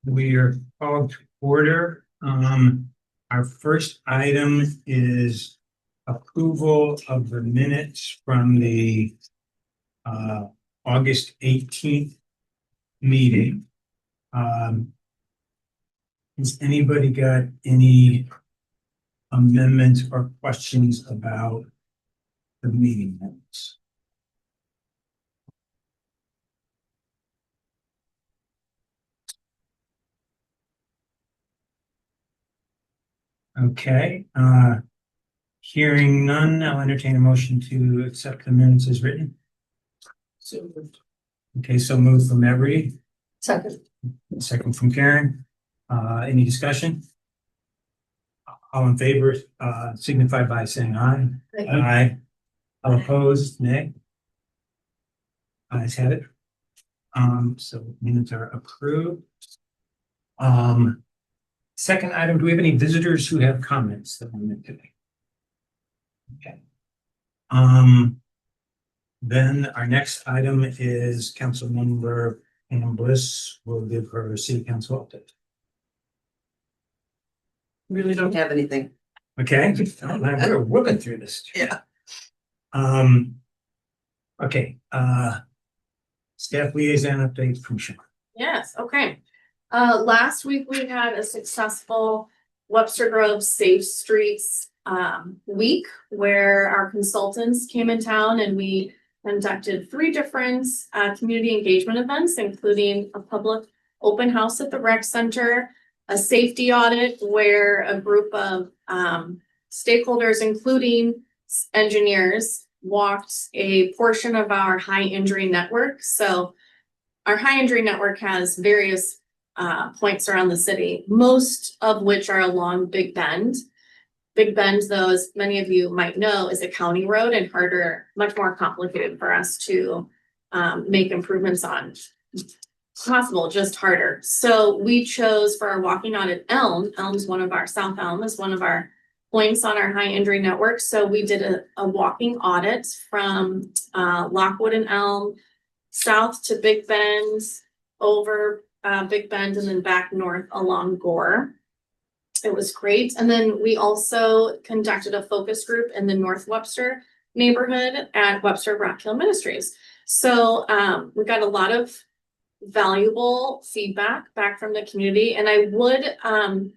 We are called to order. Our first item is approval of the minutes from the August 18th meeting. Has anybody got any amendments or questions about the meeting minutes? Okay, hearing none, I'll entertain a motion to accept the minutes as written. So moved. Okay, so moved from Emery, Second. second from Karen. Any discussion? All in favor, signify by saying aye. Aye. All opposed, nay. Ayes have it. So minutes are approved. Second item, do we have any visitors who have comments that we make today? Okay. Then our next item is Council Member Pam Bliss will give her city council update. Really don't have anything. Okay, we're working through this. Yeah. Okay, staff liaison update from Sean. Yes, okay. Last week we had a successful Webster Grove Safe Streets week where our consultants came in town and we conducted 3 different community engagement events, including a public open house at the rec center, a safety audit where a group of stakeholders, including engineers, walked a portion of our high injury network. So our high injury network has various points around the city, most of which are along Big Bend. Big Bend, though, as many of you might know, is a county road and much more complicated for us to make improvements on. Possible, just harder. So we chose for our walking audit Elm's one of our, South Elm is one of our points on our high injury network. So we did a walking audit from Lockwood and Elm south to Big Bend, over Big Bend, and then back north along Gore. It was great. And then we also conducted a focus group in the North Webster neighborhood at Webster Rock Hill Ministries. So we got a lot of valuable feedback back from the community. And I would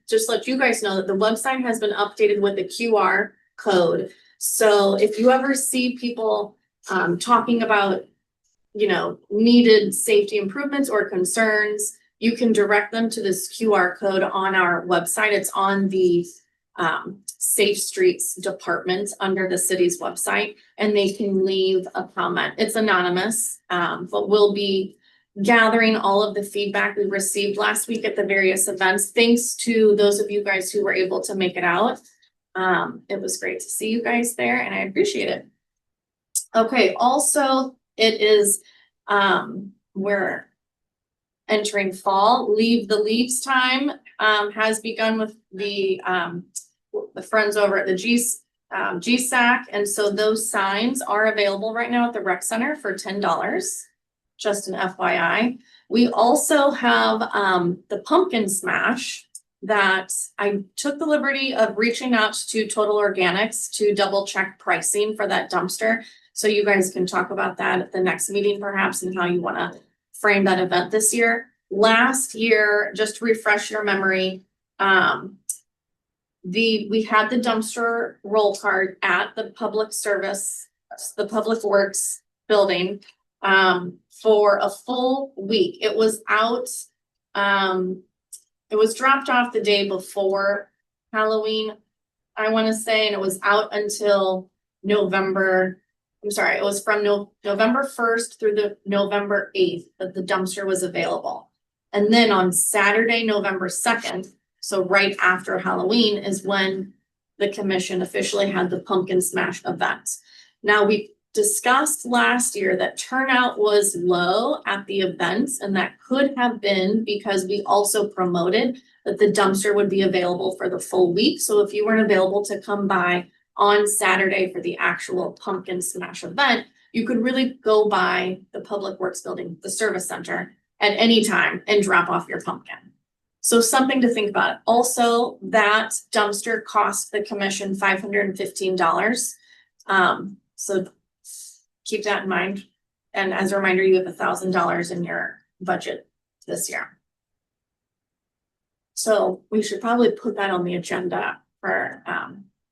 just let you guys know that the website has been updated with a QR code. So if you ever see people talking about, you know, needed safety improvements or concerns, you can direct them to this QR code on our website. It's on the Safe Streets department under the city's website, and they can leave a comment. It's anonymous, but we'll be gathering all of the feedback we received last week at the various events. Thanks to those of you guys who were able to make it out. It was great to see you guys there, and I appreciate it. Okay, also, it is we're entering fall. The leaves time has begun with the friends over at the GSAC, and so those signs are available right now at the rec center for $10. Just an FYI. We also have the pumpkin smash that I took the liberty of reaching out to Total Organics to double check pricing for that dumpster. So you guys can talk about that at the next meeting perhaps, and how you want to frame that event this year. Last year, just to refresh your memory, we had the dumpster roll cart at the public works building for a full week. It was out, it was dropped off the day before Halloween, I want to say, and it was out until November. I'm sorry, it was from November 1st through the November 8th that the dumpster was available. And then on Saturday, November 2nd, so right after Halloween, is when the commission officially had the pumpkin smash event. Now, we discussed last year that turnout was low at the events, and that could have been because we also promoted that the dumpster would be available for the full week. So if you weren't available to come by on Saturday for the actual pumpkin smash event, you could really go by the Public Works building, the service center, at any time and drop off your pumpkin. So something to think about. Also, that dumpster cost the commission $515. So keep that in mind. And as a reminder, you have $1,000 in your budget this year. So we should probably put that on the agenda for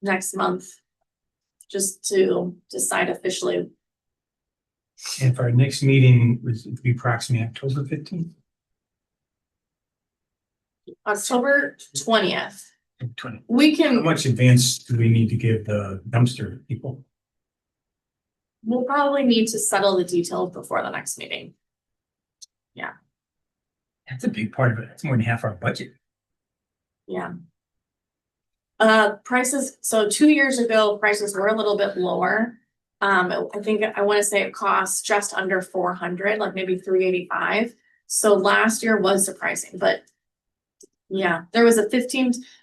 next month. Just to decide officially. And for our next meeting was to be approximately October 15th. October 20th. 20. We How can, much advance do we need to give the dumpster people? we'll probably need to settle the details before the next meeting. That's a big part of it. It's more than half our budget. Yeah. Prices, so 2 years ago, prices were a little bit lower. I think, I want to say it costs just under 400, like maybe 385. So last year was surprising, but yeah, there was it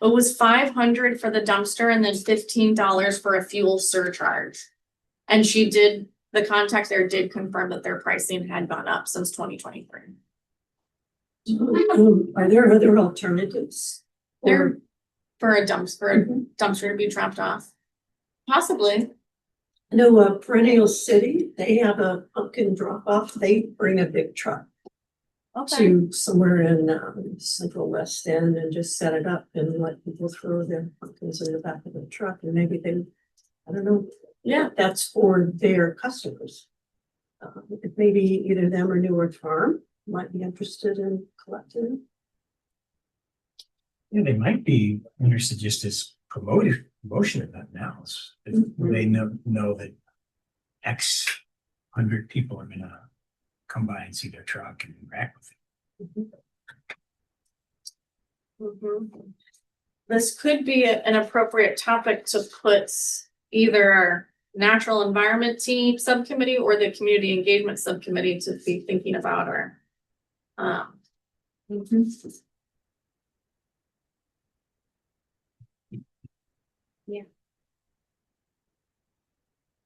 was 500 for the dumpster and then $15 for a fuel surcharge. And the contact there did confirm that their pricing had gone up since 2023. Are there other alternatives? There, for a dumpster to be dropped off. Possibly. No, Perennial City, they have a pumpkin drop off. They bring a big truck Okay. to somewhere in Central West End and just set it up and let people throw their pumpkins in the back of the truck. And maybe I don't know. Yeah. That's for their customers. Maybe either them or Newark Farm might be interested in collecting. Yeah, they might be interested just as promotion of that now. They know that X hundred people are gonna come by and see their truck and interact with it. Mhm. This could be an appropriate topic to put either our natural environment team subcommittee or the community engagement subcommittee to be thinking about mhm.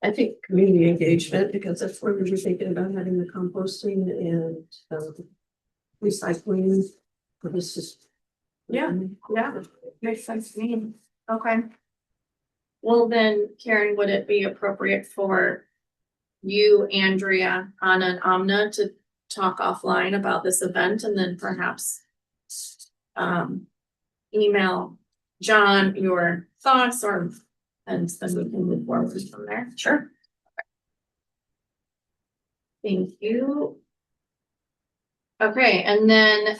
I think community engagement, because that's where we were thinking about having the composting and recycling. For this is. Yeah. Makes sense to me. Okay. Well, then, Karen, would it be appropriate for you, Andrea, Anna, and Amna to talk offline about this event and then perhaps email John your thoughts and then we can move forward from there? Sure. Thank you. Okay, and then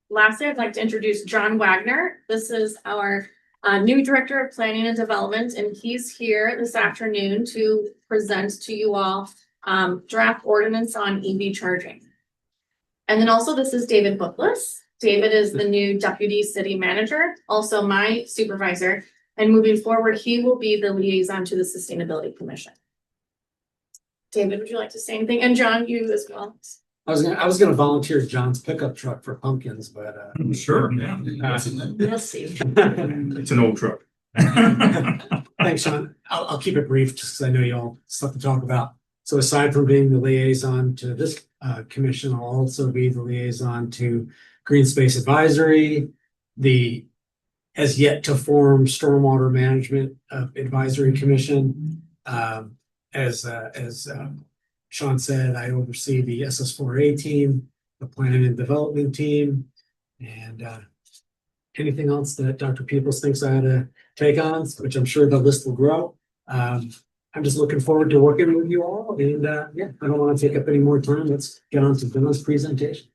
lastly, I'd like to introduce John Wagner. This is our new Director of Planning and Development, and he's here this afternoon to present to you all draft ordinance on EV charging. And then also this is David Bookless. David is the new Deputy City Manager, also my supervisor. And moving forward, he will be the liaison to the Sustainability Commission. David, would you like to say anything? And John, you as well. I was gonna volunteer John's pickup truck for pumpkins, but Sure, yeah. We'll see. It's an old truck. thanks, Sean. I'll keep it brief just because I know you all have stuff to talk about. So aside from being the liaison to this commission, I'll also be the liaison to Green Space Advisory, the as yet to form Stormwater Management Advisory Commission. As Sean said, I oversee the SS4A team, the planning and development team, and anything else that Dr. Peoples thinks I ought to take on, which I'm sure the list will grow. I'm just looking forward to working with you all, and yeah, I don't want to take up any more time. Let's get on to Dylan's presentation.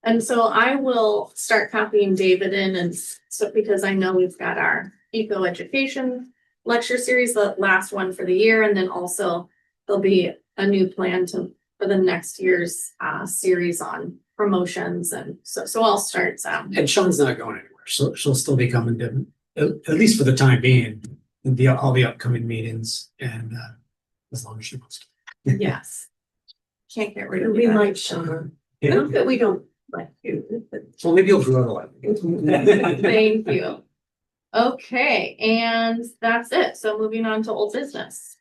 And so I will start copying David in, and so because I know we've got our eco education lecture series, the last one for the year, and then also there'll be a new plan for the next year's series on promotions, and so I'll start. And Sean's not going anywhere, so she'll still be coming to, at least for the time being, all the upcoming meetings, and as long as she wants to. Yes, can't get rid of We you. like Sean. Yeah. Not that we don't like you, but. So maybe you'll grow to like me. Thank you. Okay, and that's it. So moving on to old business.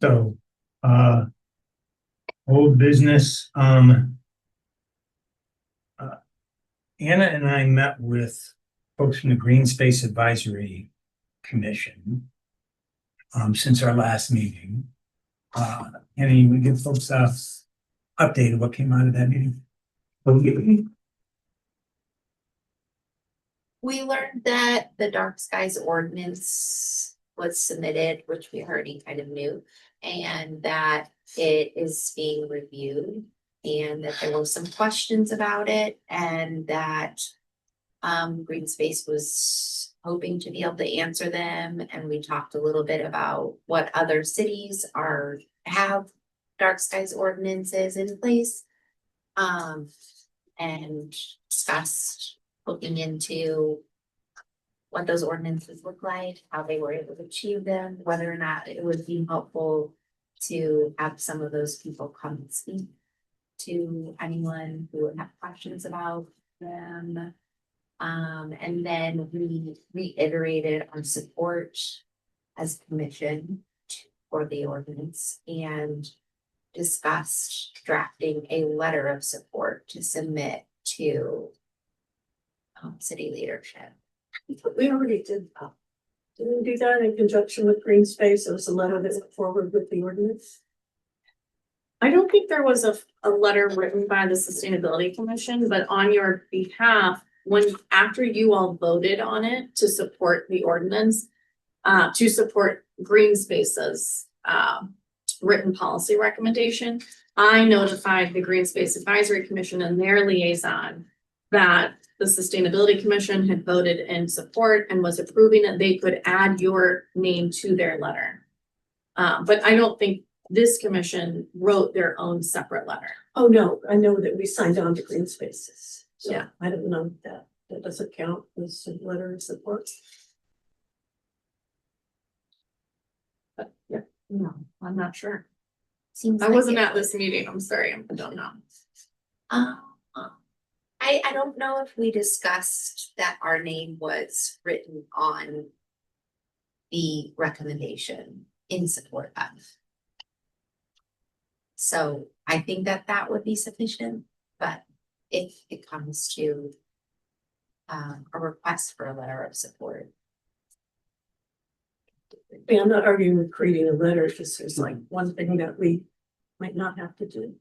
So, old business, Anna and I met with folks from the Green Space Advisory Commission since our last meeting. Anna, you would give folks a update of what came out of that meeting? We learned that the dark skies ordinance was submitted, which we already kind of knew, and that it is being reviewed. And that there were some questions about it, and that Green Space was hoping to be able to answer them. And we talked a little bit about what other cities have dark skies ordinances in place. And discussed looking into what those ordinances look like, how they were able to achieve them, whether or not it would be helpful to have some of those people come and speak to anyone who would have questions about them. And then we reiterated our support as a commission for the ordinance and discussed drafting a letter of support to submit to city leadership. We already did that. Didn't we do that in conjunction with Green Space? It was a letter that went forward with the ordinance. I don't think there was a letter written by the Sustainability Commission, but on your behalf, after you all voted on it to support the ordinance, to support Green Space's written policy recommendation, I notified the Green Space Advisory Commission and their liaison that the Sustainability Commission had voted in support and was approving that they could add your name to their letter. But I don't think this commission wrote their own separate letter. Oh, no, I know that we signed on to Green Spaces. So Yeah. I don't know that doesn't count as a letter of support. But yeah, no, I'm not sure. Seems I like wasn't it at was. this meeting. I'm sorry. I don't know. I don't know if we discussed that our name was written on the recommendation in support of. So I think that would be sufficient, but if it comes to a request for a letter of support. Yeah, I'm not arguing with creating a letter, it's just there's like one thing that we might not have to do.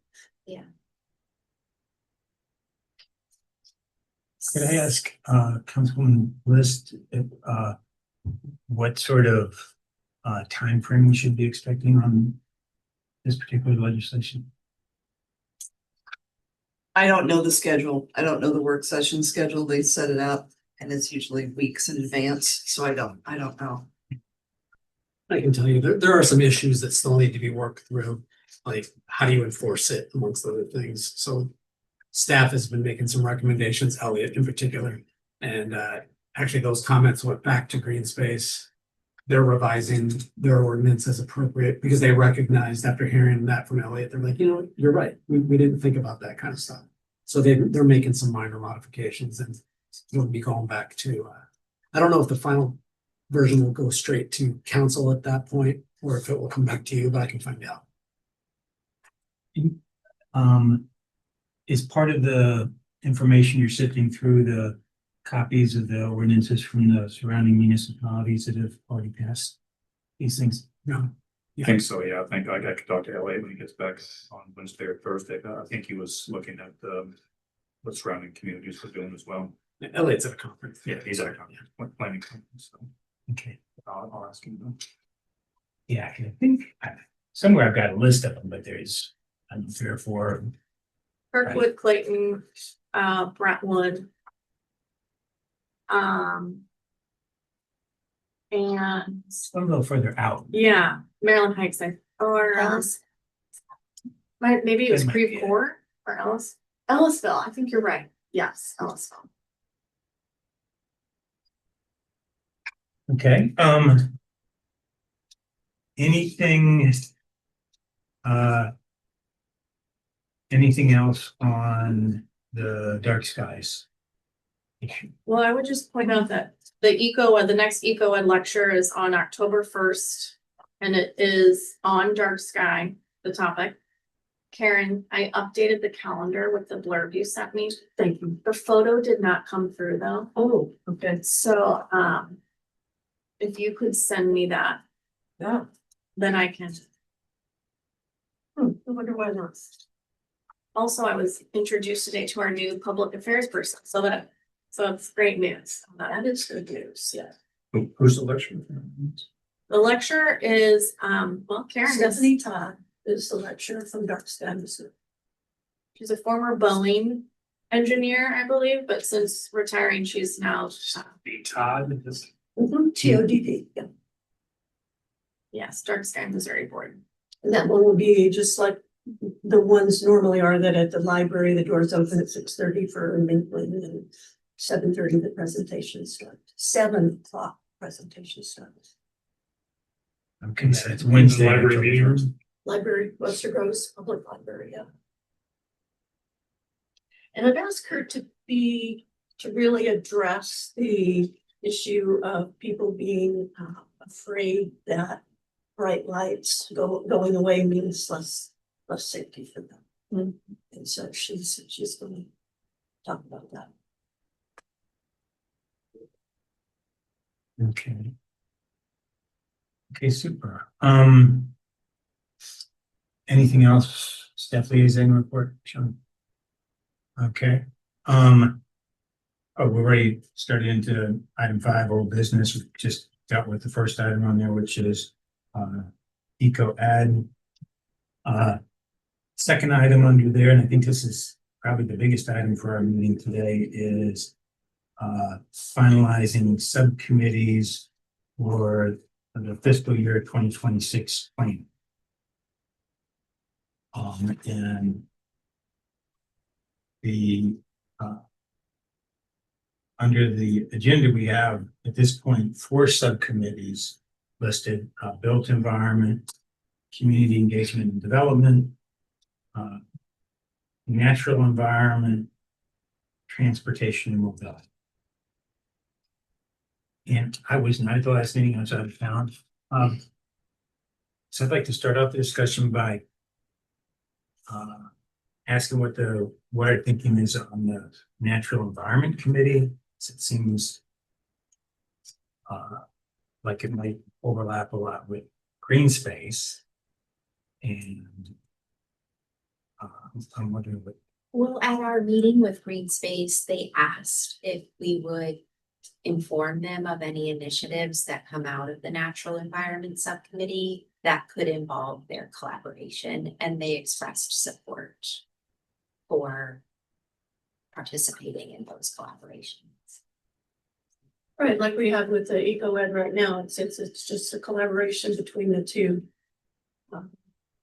Could I ask, Councilwoman List, what sort of timeframe we should be expecting on this particular legislation? I don't know the schedule. I don't know the work session schedule. They set it up and it's usually weeks in advance. So I don't know. I can tell you there are some issues that still need to be worked through, like how do you enforce it amongst other things. So staff has been making some recommendations, Elliot in particular, and actually those comments went back to Green Space. They're revising their ordinance as appropriate because they recognized after hearing that from Elliot, they're like, you're right. We didn't think about that kind of stuff. So they're making some minor modifications and it'll be going back to, I don't know if the final version will go straight to council at that point or if it will come back to you, but I can find out. Is part of the information you're sifting through the copies of the ordinances from the surrounding municipalities that have already passed these things? No. I think so, yeah. I think I could talk to LA when he gets back on Wednesday or Thursday. I think he was looking at what surrounding communities were doing as well. Elliot's at a conference. Yeah, he's at a conference, planning conference, so Okay. I'll ask him. Though. Yeah, I think somewhere I've got a list of them, but there's 3 or 4. Kirkwood, Clayton, Brentwood. And A little further out. yeah, Maryland Heights, Ellis? maybe it was That might Creve be it. Coeur or Ellisville. I think you're right. Yes, Ellisville. Okay, anything else on the dark skies issue? Well, I would just point out that the next EcoEd lecture is on October 1st and it is on dark sky, the topic. Karen, I updated the calendar with the blurb you sent me. Thank you. The photo did not come through though. Oh, okay. So, if you could send me that, Yeah. then I can. I wonder why not. Also, I was introduced today to our new public affairs person, so it's great news. That is good news, yeah. Who's the lecturer? The lecturer is, well, Karen is, Stephanie Todd is the lecturer from Dark Sky, Missouri. she's a former Boeing engineer, I believe, but since retiring, she's now, The Todd, this, TODD, yeah. yes, Dark Sky Missouri Board. And that one will be just like the ones normally are, that at the library, the doors open at 6:30 for Minklin, and 7:30 the presentation starts. 7 o'clock presentation starts. Okay, so it's Wednesday. Library October meeting room? 1st. Library, Webster Groves Public Library, yeah. And I've asked her to really address the issue of people being afraid that bright lights going away means less safety for them. And so she's going to talk about that. Okay. Okay, super. Anything else? Staff liaison report, Sean? Okay. Oh, we're already started into item 5, old business. We just dealt with the first item on there, which is eco ad. Second item under there, and I think this is probably the biggest item for our meeting today, is finalizing subcommittees for the fiscal year 2026 plan. And the under the agenda, we have at this point 4 subcommittees listed: built environment, community engagement and development, natural environment, transportation and mobility. And I was not at the last meeting, I was out of town. So I'd like to start off the discussion by asking what our thinking is on the Natural Environment Committee. It seems like it might overlap a lot with green space. And I'm wondering what. Well, at our meeting with Green Space, they asked if we would inform them of any initiatives that come out of the Natural Environment Subcommittee that could involve their collaboration, and they expressed support for participating in those collaborations. Right, like we have with the Eco Ed right now, it's just a collaboration between the two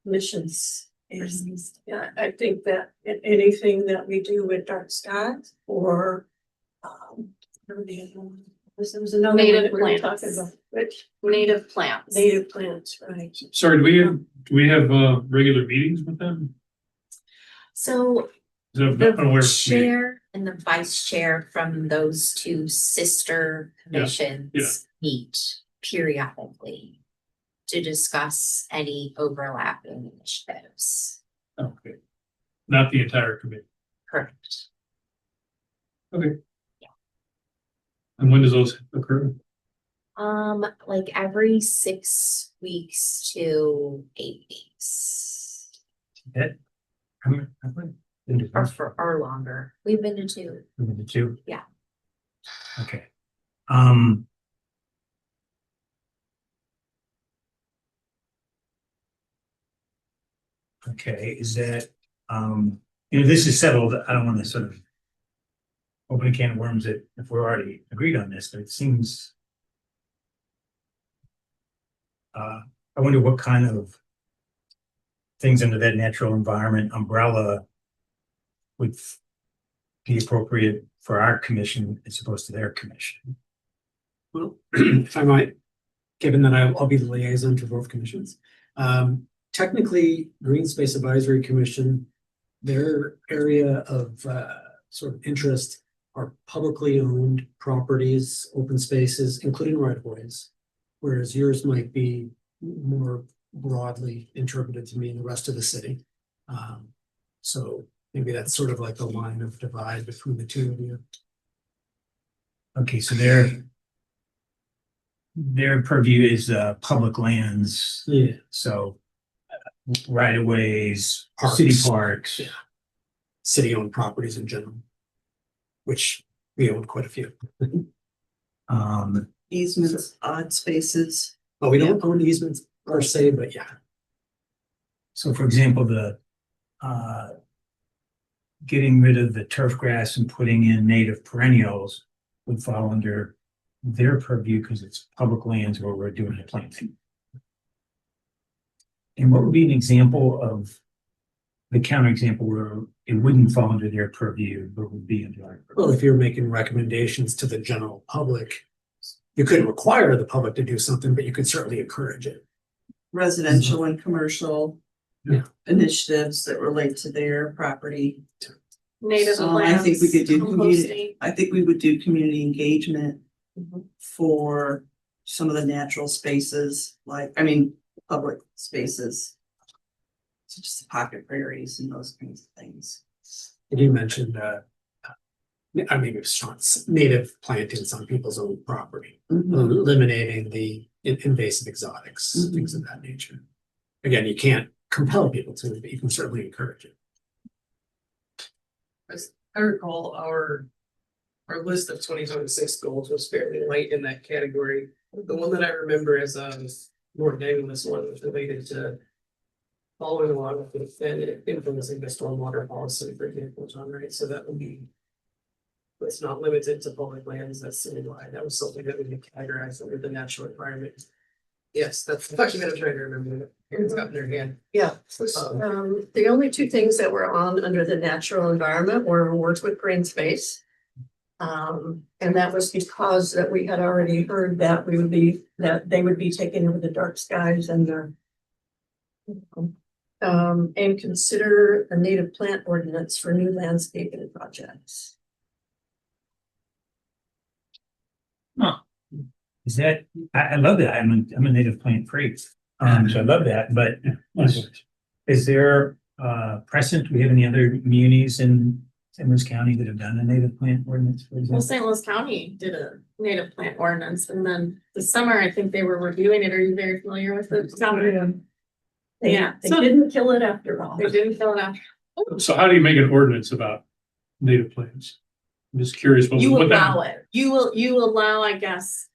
missions. And yeah, I think that anything that we do with Dark Skies or there was another one Native that we were plants. talking about, which Native plants. native plants, right? Sorry, do we have regular meetings with them? So Is that unaware the of me? chair and the vice chair from those two sister commissions meet periodically to discuss any overlapping initiatives. Okay. Not the entire committee. Correct. And when does those occur? Like every 6 weeks to 8 weeks, or longer. We've been to 2. The 2? Yeah. Okay. Okay, is that, this is settled. I don't want to sort of open a can of worms if we're already agreed on this, but it seems I wonder what kind of things under that natural environment umbrella would be appropriate for our commission as opposed to their commission. Well, if I might, given that I'll be the liaison to both commissions. Technically, Green Space Advisory Commission, their area of sort of interest are publicly owned properties, open spaces, including right of ways. Whereas yours might be more broadly interpreted to mean the rest of the city. So maybe that's sort of like the line of divide between the two of you. Okay, so their purview is public lands, Yeah. so right of ways, Parks. city parks. Yeah. City-owned properties in general, which we own quite a few. Easements, odd spaces. But we don't own easements per se, but yeah. So for example, getting rid of the turf grass and putting in native perennials would fall under their purview because it's public lands where we're doing the planting. And what would be an example of the counterexample where it wouldn't fall under their purview, but would be under our purview? Well, if you're making recommendations to the general public, you couldn't require the public to do something, but you could certainly encourage it. Residential and commercial. Yeah. Initiatives that relate to their property. Native I lands. think we could do community, composting. I think we would do community engagement Mhm. for some of the natural spaces, public spaces. So just the pocket prairies and those kinds of things. And you mentioned, I mean, it's native plantings on people's own property, eliminating the invasive exotics, Mhm. things of that nature. Again, you can't compel people to, but you can certainly encourage it. As I recall, our list of 2026 goals was fairly light in that category. The one that I remember as more nebulous one was related to following along with and influencing the stormwater policy, for example, John, right? So that would be. It's not limited to public lands, that's citywide. That was something that would be categorized under the natural environment. Yes, that's the document I'm trying to remember. It's got in their hand. Yeah, the only two things that were on under the natural environment were words with green space. And that was because that we had already heard that that they would be taking over the dark skies and and consider a native plant ordinance for new landscaping projects. Is that, I love that. I'm a native plant freak. So I love that, but is there precedent? Do we have any other communities in St. Louis County that have done a native plant ordinance, for Well, example? St. Louis County did a native plant ordinance, and then this summer, I think they were reviewing it. Are you very familiar with the county? Yeah, They so- didn't kill it after all. They didn't fill it out. So how do you make an ordinance about native plants? I'm just curious. You what that- allow it. You allow, I guess,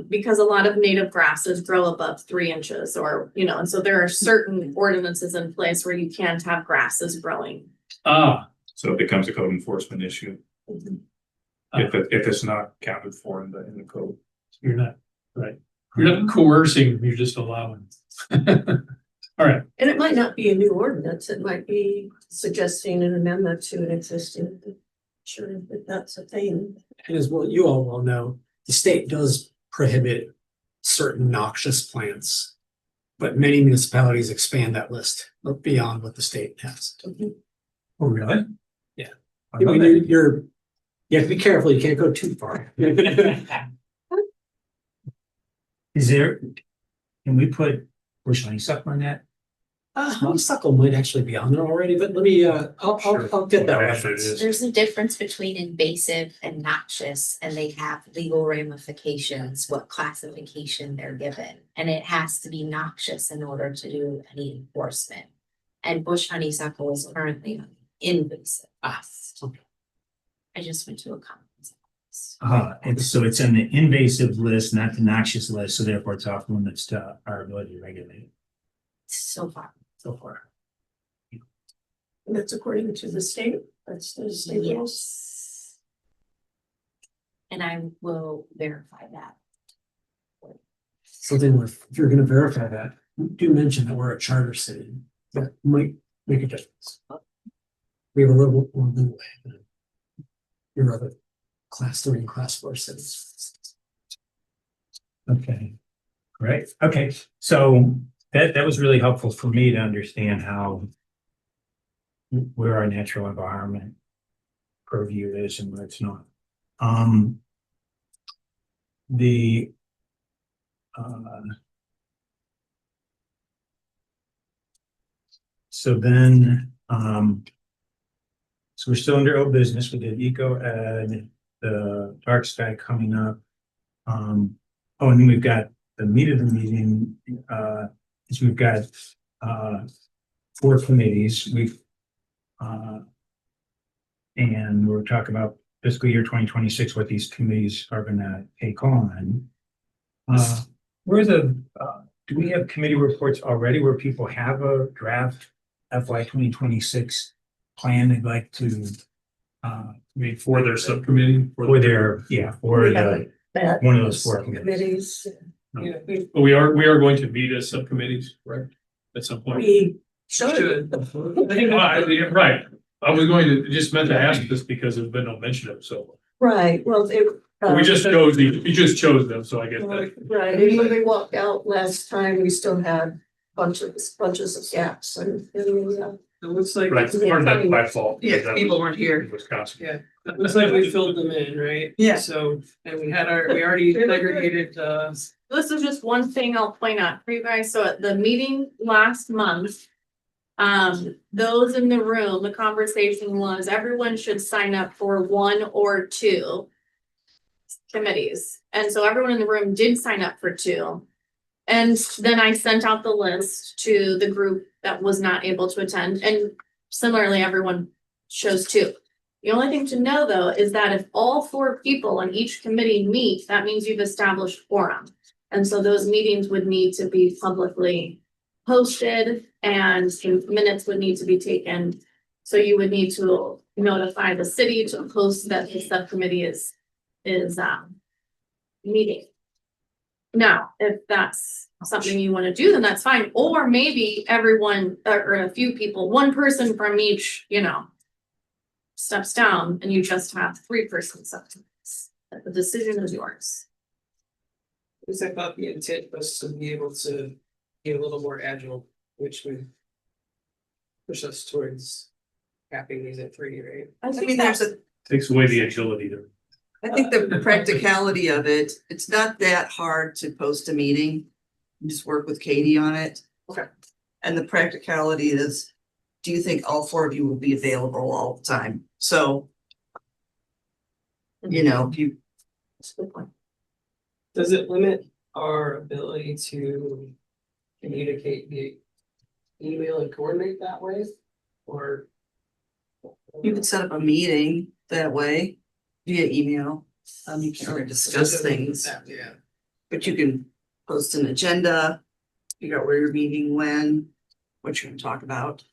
because a lot of native grasses grow above 3 inches or, and so there are certain ordinances in place where you can't have grasses growing. So it becomes a code enforcement issue if it's not counted for in the code. You're not, right. You're not coercing, you're just allowing. All right, And it might not be a new ordinance, it might be suggesting an amendment to an existing. Sure, that that's a thing. And as well, you all will know, the state does prohibit certain noxious plants. But many municipalities expand that list beyond what the state has. Oh, really? Yeah. I I love mean, that. you have to be careful, you can't go too far. Is there, can we put bush honeysuckle on that? Honeysuckle might actually be on there already, but let me, I'll get that Okay, reference. it is. There's a difference between invasive and noxious, and they have legal ramifications, what classification they're given. And it has to be noxious in order to do any enforcement. And bush honeysuckle is currently on the invasive list. Okay. I just went to a conference. It's on the invasive list, not the noxious list, so therefore it's off limits to our ability to regulate it So far, so far. And that's according to the state, that's the state rules. yes. And I will verify that. Something with, if you're gonna verify that, do mention that we're a charter city, that might make a difference. We have a little more leeway than your other class 3 and class 4 cities. Okay, great. Okay, so that was really helpful for me to understand where our natural environment purview is and where it's not. so then, so we're still under old business. We did eco ed, the dark sky coming up. Oh, and then we've got the meat of the meeting, is we've got, 4 committees. And we're talking about fiscal year 2026, what these committees are gonna take on. Do we have committee reports already where people have a draft FY 2026 plan they'd like to, For their subcommittee. for their, for We the, haven't met one of those with 4 committees. committees. Yeah, But we are going to meet as subcommittees, right? At some point. We should. should. Yeah, right. I was going to, just meant to ask this because there's been no mention of it, so. Right, well, they. We just chose you just chose them, so I get that. Right, and when we walked out last time, we still had bunches of gaps and, It looks like. Right, part of that by fault. Yeah, That people was weren't here. in Wisconsin. Yeah, it looks like we filled them in, right? Yeah. So, and we already segregated, This is just one thing I'll point out for you guys. So at the meeting last month, those in the room, the conversation was everyone should sign up for 1 or 2 committees. And so everyone in the room did sign up for 2. And then I sent out the list to the group that was not able to attend. And similarly, everyone chose 2. The only thing to know though, is that if all 4 people on each committee meet, that means you've established quorum. And so those meetings would need to be publicly posted and minutes would need to be taken. So you would need to notify the city to post that the subcommittee is meeting. Now, if that's something you want to do, then that's fine. Or maybe everyone or a few people, 1 person from each, steps down and you just have 3-person subcommittees. The decision is yours. because I thought the intent was to be able to be a little more agile, which would push us towards capping these at 3, right? I mean, there's a, Takes away the agility there. I think the practicality of it, it's not that hard to post a meeting. You just work with Katie on it. Okay. And the practicality is, do you think all 4 of you will be available all the time? So, if you, That's a good point. Does it limit our ability to communicate via email and coordinate that way? Or? you could set up a meeting that way via email. You can already discuss things, Yeah. but you can post an agenda, figure out where you're meeting, when, what you're gonna talk about.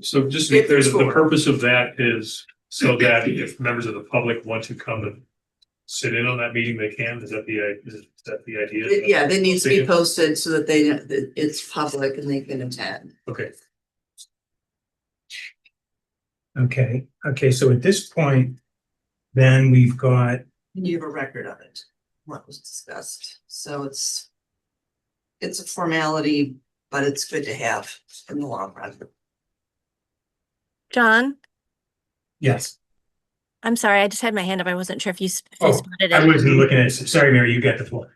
So just to be If clear, there's the 4. purpose of that is so that if members of the public want to come and sit in on that meeting, they can. Is that the idea? Yeah, they need to be posted so that that it's public and they can attend. Okay. Okay, so at this point, then we've got, And you have a record of it, what was discussed. So it's a formality, but it's good to have in the long run. John, yes. I'm sorry, I just had my hand up. I wasn't sure if you Oh, spotted I it. wasn't looking at it. Sorry, Mary, you got the floor.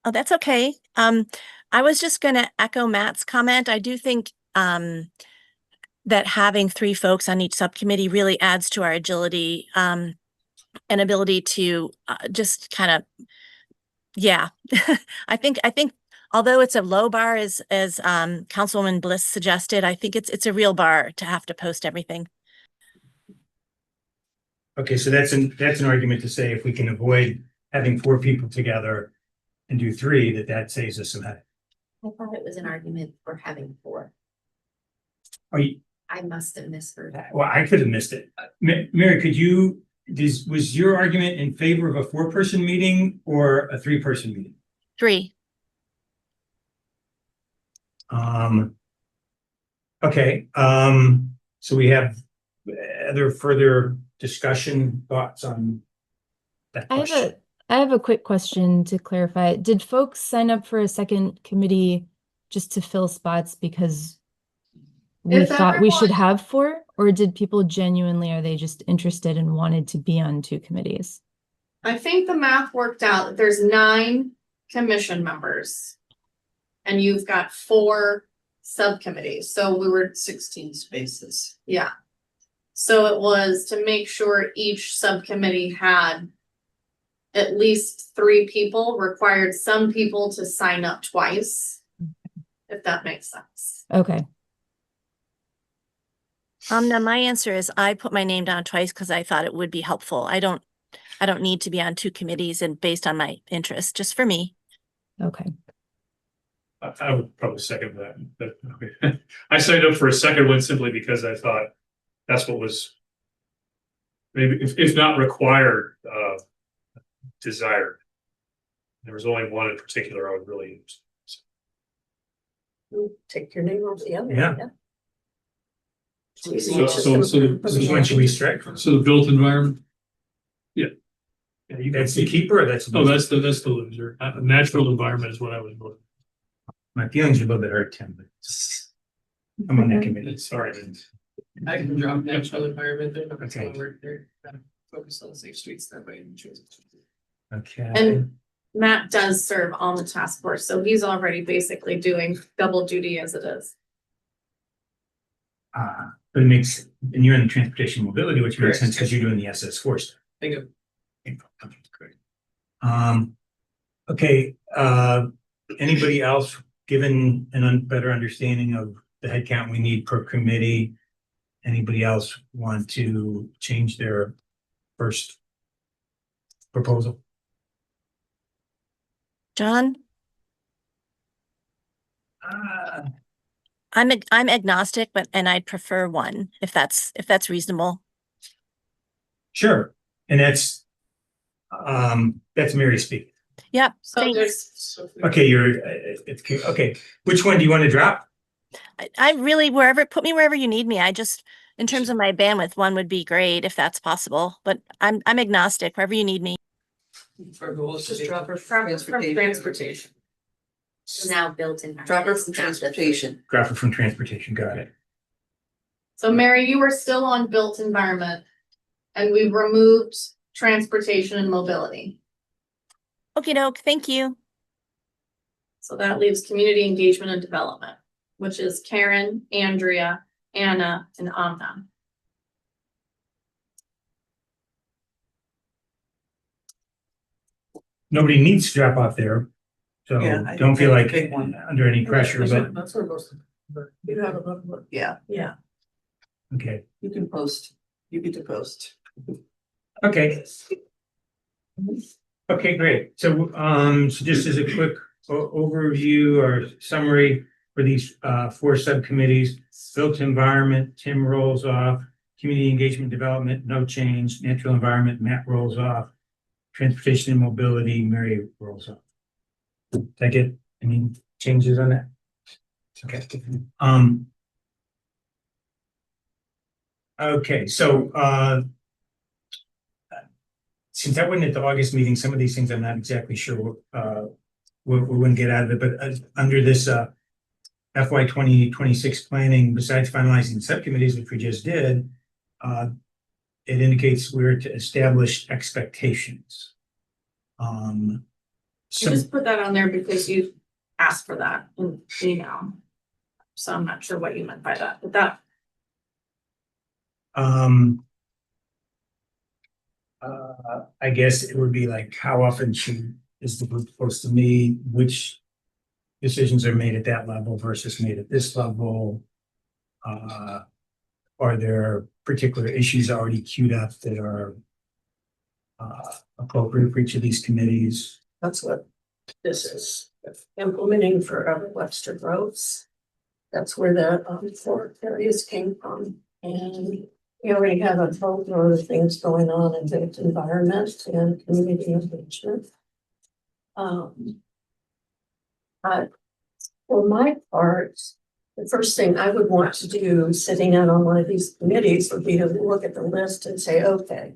Oh, that's okay. I was just gonna echo Matt's comment. I do think that having 3 folks on each subcommittee really adds to our agility and ability to just kind of, I think although it's a low bar as Councilwoman Bliss suggested, I think it's a real bar to have to post everything. Okay, so that's an argument to say if we can avoid having 4 people together and do 3, that saves us some headache. I thought it was an argument for having 4. I must have misheard that. Well, I could have missed it. Mary, was your argument in favor of a 4-person meeting or a 3-person meeting? 3. Okay, so we have other further discussion, thoughts on that question? I have a quick question to clarify. Did folks sign up for a second committee just to fill spots because we If thought we should everyone- have 4? Or did people genuinely, are they just interested and wanted to be on 2 committees? I think the math worked out that there's 9 commission members. and you've got 4 subcommittees, so we were, 16 spaces. yeah. So it was to make sure each subcommittee had at least 3 people, required some people to sign up twice, if that makes sense. Okay, Now my answer is I put my name down twice because I thought it would be helpful. I don't need to be on 2 committees and based on my interest, just for me. okay. I would probably second that, but okay. I signed up for a second one simply because I thought that's what was maybe if not required, desired. There was only one in particular I would really. Take your name off the other. Yeah. So Which one should we strike from? So the built environment, That's the keeper, or that's? oh, that's the loser. Natural environment is what I was voting. My feelings are a little bit hurt, Tim, but I'm on that committee, sorry. I can drop natural environment there. That's Okay. why we're there. Focus on safe streets that way. And choose it. Okay. And Matt does serve on the task force, so he's already basically doing double duty as it is. But it makes, and you're in the transportation mobility, which makes Correct. sense because you're doing the SS4 stuff. Bingo. Great. Okay, anybody else, given an better understanding of the headcount we need per committee? Anybody else want to change their first proposal? John, I'm agnostic, and I'd prefer 1 if that's reasonable. Sure, and that's Mary speaking. Yep. So thanks. there's, Okay, it's okay. Which one do you want to drop? I really, put me wherever you need me. I just, in terms of my bandwidth, 1 would be great if that's possible, but I'm agnostic wherever you need me. Our goal is Just to drop her from from transportation. Now built in. Drop her from transportation. Drop it from transportation, got it. so Mary, you were still on built environment, and we've removed transportation and mobility. Okey doke, thank you. So that leaves community engagement and development, which is Karen, Andrea, Anna, and Amna. Nobody needs to drop off there. So Yeah, I don't think feel that's a like big one. under any pressure, but That's where most of You have a lot of work. Yeah, Yeah. okay, you can post. You get to post. okay. Okay, great. So, so just as a quick overview or summary for these 4 subcommittees, built environment, Tim rolls off, community engagement development, no change, natural environment, Matt rolls off, transportation and mobility, Mary rolls off. Did I get any changes on that? Okay. Okay, so since I wasn't at the August meeting, some of these things I'm not exactly sure we wouldn't get out of it, but under this FY 2026 planning, besides finalizing subcommittees, which we just did, it indicates we're to establish expectations. I So, just put that on there because you asked for that in email. So I'm not sure what you meant by that, but that, I guess it would be like, how often is the group supposed to meet? Which decisions are made at that level versus made at this level? Are there particular issues already queued up that are appropriate for each of these committees? That's what this is, implementing for other Webster Groves. That's where the 4 areas came from, and we already have a whole lot of things going on in the environment and community engagement. For my part, the first thing I would want to do, sitting in on one of these committees, would be to look at the list and say, okay,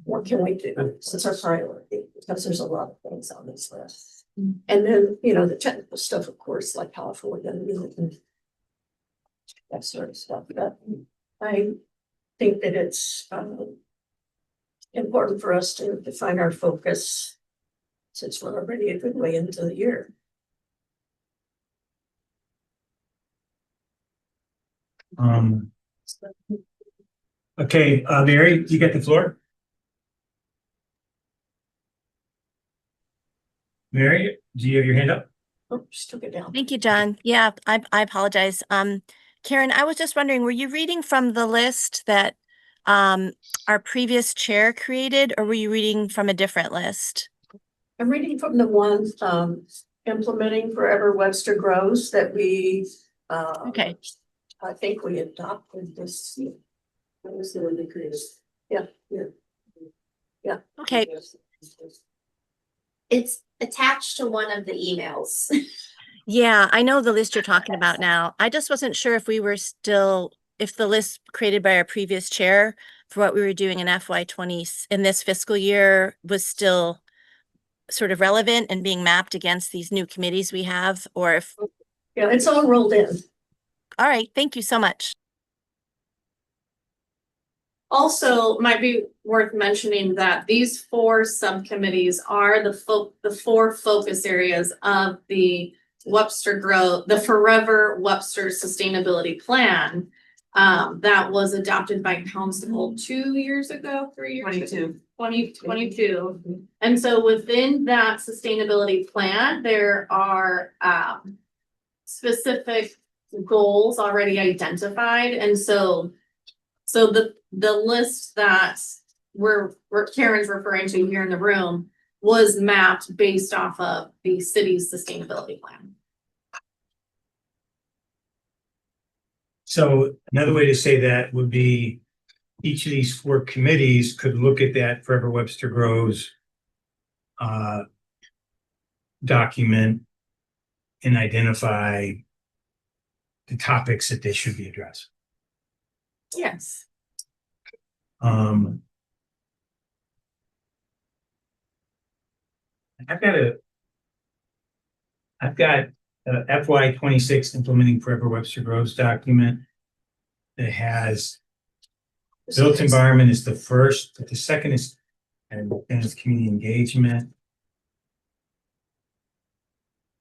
what can we do? Since our priority, because there's a lot of things on this list. And then, the technical stuff, of course, like how we're gonna do it and that sort of stuff. But I think that it's important for us to define our focus since we're already a good way into the year. Okay, Mary, you get the floor? Mary, do you have your hand up? Oh, just took it down. Thank you, John. Yeah, I apologize. Karen, I was just wondering, were you reading from the list that our previous chair created, or were you reading from a different list? I'm reading from the one, implementing Forever Webster Grows that we, Okay. I think we adopted this. That was the one they created. Yeah, yeah. Okay. It's attached to one of the emails. Yeah, I know the list you're talking about now. I just wasn't sure if we were still, if the list created by our previous chair for what we were doing in FY20 in this fiscal year was still sort of relevant and being mapped against these new committees we have, or if, Yeah, it's all rolled in. all right, thank you so much. Also, might be worth mentioning that these 4 subcommittees are the 4 focus areas of the the Forever Webster Sustainability Plan. That was adopted by council 2 years ago, 3 years ago. 2022. And so within that sustainability plan, there are specific goals already identified. And so the list that Karen's referring to here in the room was mapped based off of the city's sustainability plan. So another way to say that would be each of these 4 committees could look at that Forever Webster Grows document and identify the topics that they should be addressed. Yes. I've got a FY26 implementing Forever Webster Grows document that has built environment is the first, but the second is and it's community engagement,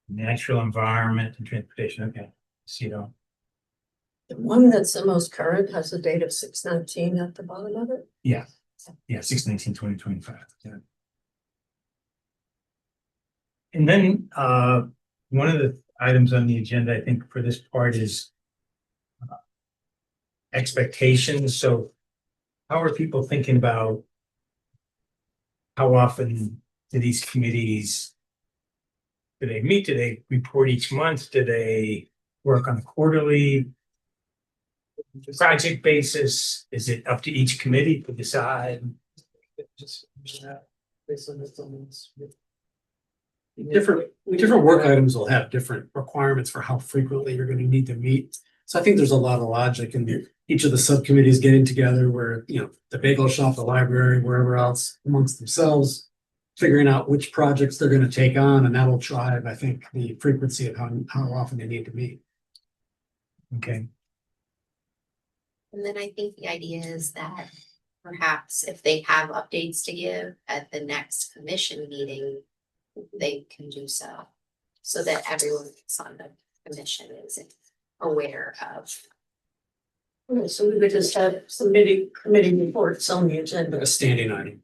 natural environment and transportation. Okay, see it all. The one that's the most current has a date of 6/19 at the bottom of it. Yeah, 6/19/2025. Yeah. And then one of the items on the agenda, I think, for this part is expectations. So how are people thinking about how often do these committees, do they meet? Do they report each month? Do they work on a quarterly project basis? Is it up to each committee to decide? Just based on this. Different work items will have different requirements for how frequently you're going to need to meet. So I think there's a lot of logic in each of the subcommittees getting together where, you know, the bagel shop, the library, wherever else amongst themselves, figuring out which projects they're going to take on, and that'll drive, I think, the frequency of how often they need to meet. Okay. And then I think the idea is that perhaps if they have updates to give at the next commission meeting, they can do so that everyone that's on the commission is aware of. Okay, so we would just have committee reports on the agenda. Like a standing item.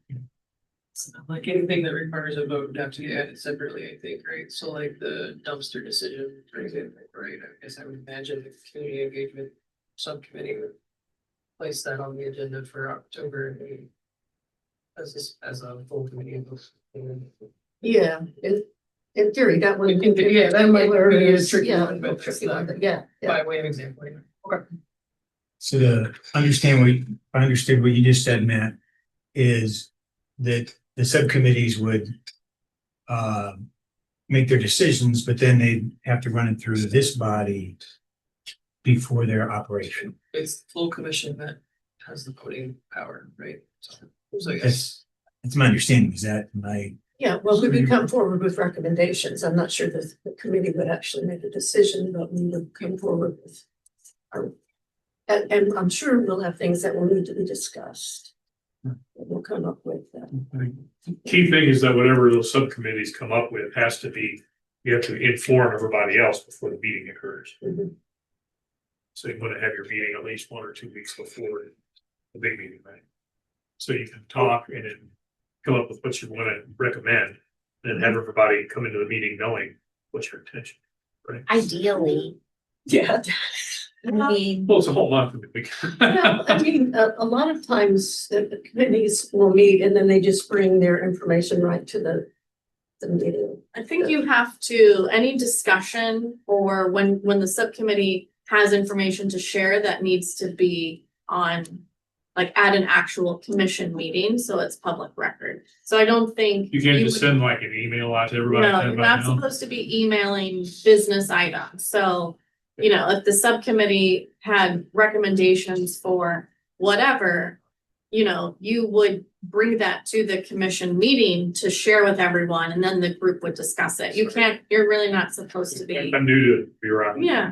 Like anything that requires a vote would have to get added separately, I think, right? So like the dumpster decision, for example, right? I guess I would imagine the community engagement subcommittee would place that on the agenda for October as a full committee. Yeah, in theory, that would. Yeah, that might be a tricky one, but tricky it's not one, yeah. by way of example. Okay. So to understand what I understood what you just said, Matt, is that the subcommittees would make their decisions, but then they'd have to run it through this body before their operation. It's the full commission that has the voting power, right? So I guess. That's my understanding. Is that my? Yeah, well, we would come forward with recommendations. I'm not sure that the committee would actually make a decision, but we would come forward with our. And I'm sure we'll have things that will need to be discussed. We'll come up with that. Key thing is that whatever those subcommittees come up with has to be, you have to inform everybody else before the meeting occurs. Mhm. So you want to have your meeting at least 1 or 2 weeks before the big meeting, right? So you can talk and then come up with what you want to recommend, and have everybody come into the meeting knowing what's your intention, right? Ideally, Yeah. I mean, Well, it's a whole month of the week. Yeah, I mean, a lot of times the committees will meet and then they just bring their information right to the meeting. I think you have to, any discussion or when the subcommittee has information to share that needs to be on, like at an actual commission meeting, so it's public record. So I don't think. You can't just would- send like an email out to everybody. No, send you're by not mail? supposed to be emailing business items, so, you know, if the subcommittee had recommendations for whatever, you know, you would bring that to the commission meeting to share with everyone, and then the group would discuss it. You can't, you're really not supposed to be. I'm new to bureaucracy. Yeah.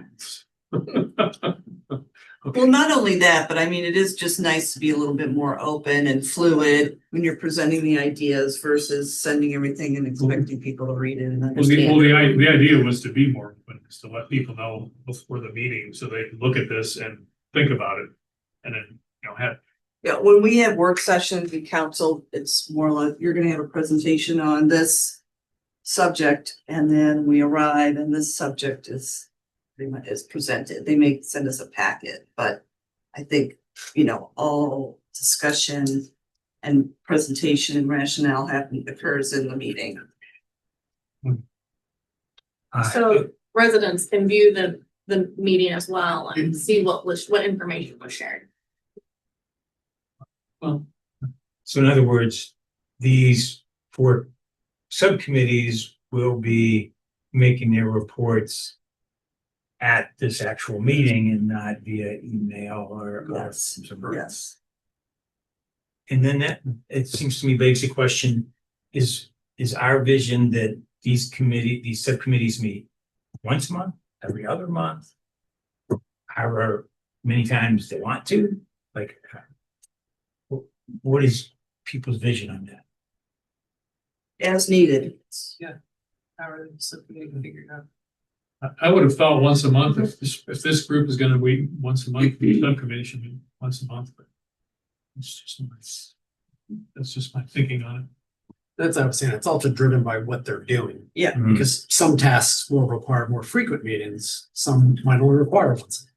Well, not only that, but I mean, it is just nice to be a little bit more open and fluid when you're presenting the ideas versus sending everything and expecting people to read it and Well, understand. the idea was to be more open, is to let people know before the meeting, so they can look at this and think about it. And then, you know, have, Yeah, when we have work sessions in council, it's more like you're gonna have a presentation on this subject, and then we arrive and this subject is pretty much is presented. They may send us a packet, but I think, you know, all discussion and presentation and rationale occurs in the meeting. So residents can view the meeting as well and see what information was shared. So in other words, these 4 subcommittees will be making their reports at this actual meeting and not via email or. Yes, yes. And then that, it seems to me begs the question, is our vision that these subcommittees meet once a month, every other month? However many times they want to, like, what is people's vision on that? As needed. How are the subcommittee can figure it out? I would have thought once a month, if this group is gonna meet once a month, the subcommittee should meet once a month, but. That's just my thinking on it. That's what I was saying. It's also driven by what they're doing. Yeah. Because some tasks will require more frequent meetings, some might only require once.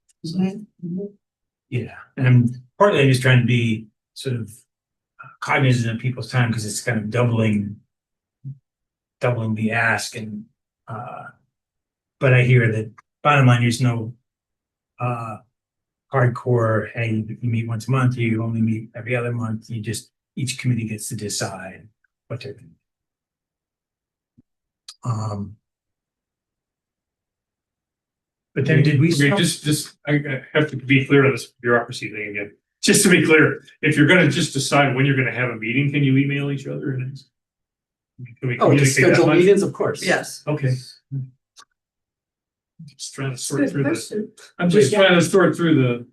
Yeah, and partly I'm just trying to be sort of cognizant of people's time, because it's kind of doubling the ask, and but I hear that bottom line, there's no hardcore, hey, you meet once a month, you only meet every other month, you just, each committee gets to decide what they're doing. But then did we? Okay, I have to be clear on this bureaucracy thing again. Just to be clear, if you're gonna just decide when you're gonna have a meeting, can you email each other and? Can we Oh, to communicate that schedule much? meetings, of course. Yes. Okay. Just trying to sort Good through this. question. I'm just trying to sort through the,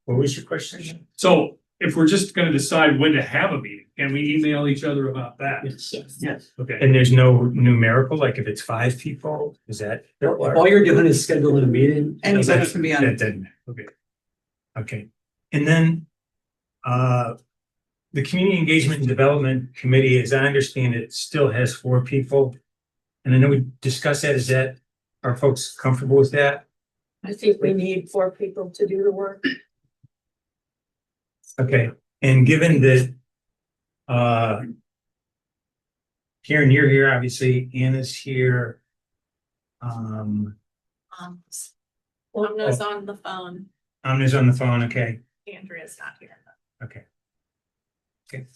What was your question? so if we're just gonna decide when to have a meeting, can we email each other about that? Yes. Yes. Okay, And there's no numerical, like if it's 5 people, is that? If all you're doing is scheduling a meeting. Anybody can be on. That doesn't, okay. Okay, and then, the Community Engagement and Development Committee, as I understand it, still has 4 people. And I know we discussed that, is that, are folks comfortable with that? I think we need 4 people to do the work. Okay, and given that, Karen, you're here, obviously, Anna's here. Amna's on the phone, Anna's on the phone, okay. Andrea's not here. Okay. Okay.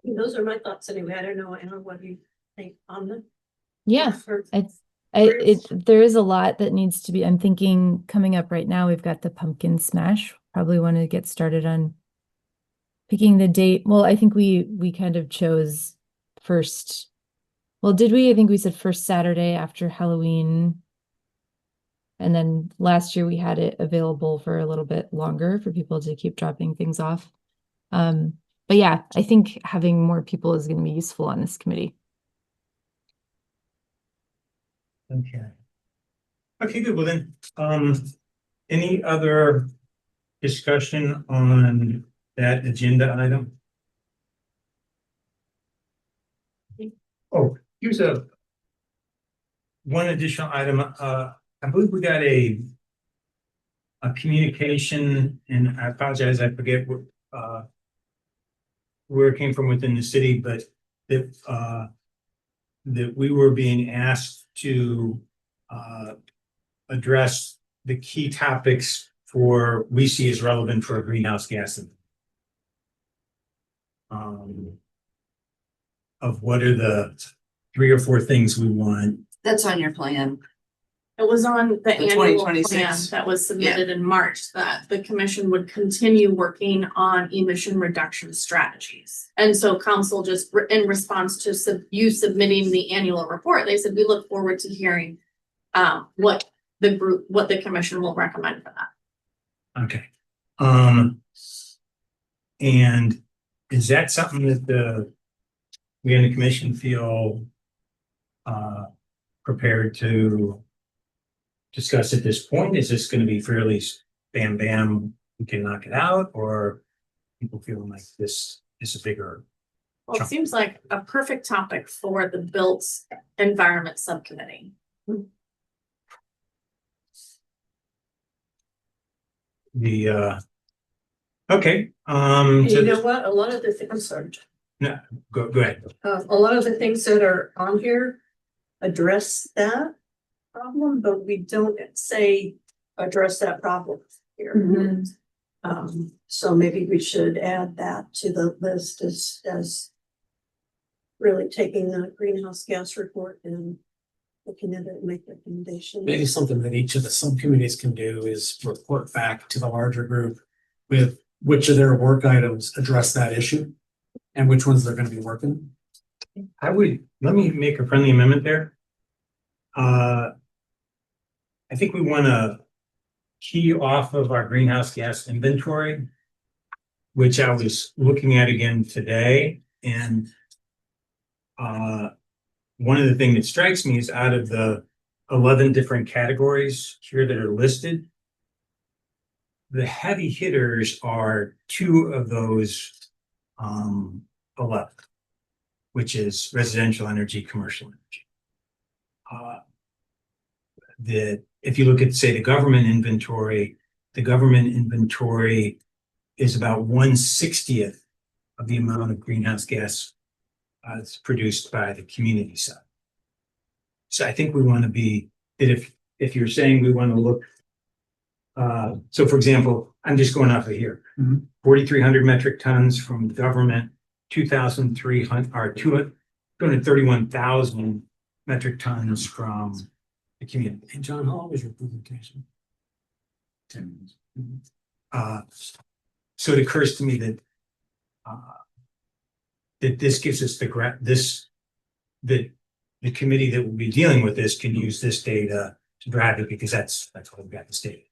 Those are my thoughts anyway. I don't know, Anna, what do you think on the? Yeah, there is a lot that needs to be, I'm thinking coming up right now, we've got the pumpkin smash. Probably want to get started on picking the date. Well, I think we kind of chose first. Well, did we? I think we said first Saturday after Halloween. And then last year we had it available for a little bit longer for people to keep dropping things off. But yeah, I think having more people is going to be useful on this committee. Okay. Okay, good. Well then, any other discussion on that agenda item? Oh, here's one additional item. I believe we got a communication, and I apologize, I forget where it came from within the city, but that we were being asked to address the key topics we see as relevant for a greenhouse gas. Of what are the 3 or 4 things we want. That's on your plan. It was on the annual plan 2026. that was submitted in March, that the commission would continue working on emission reduction strategies. And so council just, in response to you submitting the annual report, they said, we look forward to hearing what the commission will recommend for that. Okay. And is that something that we in the commission feel prepared to discuss at this point? Is this going to be fairly bam, we can knock it out, or people feeling like this is a bigger? Well, it seems like a perfect topic for the Built Environment Subcommittee. Okay, You know what, a lot of the things, I'm sorry, go ahead. a lot of the things that are on here address that problem, but we don't say address that problem here. So maybe we should add that to the list as really taking the greenhouse gas report and looking at it and make recommendations. Maybe something that each of the subcommittees can do is report back to the larger group with which of their work items address that issue and which ones they're going to be working. Let me make a friendly amendment there. I think we want to key off of our greenhouse gas inventory, which I was looking at again today. And one of the things that strikes me is out of the 11 different categories here that are listed, the heavy hitters are 2 of those 11, which is residential energy, commercial energy. If you look at, say, the government inventory is about 1/60th of the amount of greenhouse gas that's produced by the community side. So I think we want to be that if you're saying we want to look, so for example, I'm just going off of here, 4,300 metric tons from government, 2,300 or 231,000 metric tons from the community. And John, how long was your presentation? 10 minutes. So it occurs to me that that this gives us that the committee that will be dealing with this can use this data to drive it, because that's what we've got this data.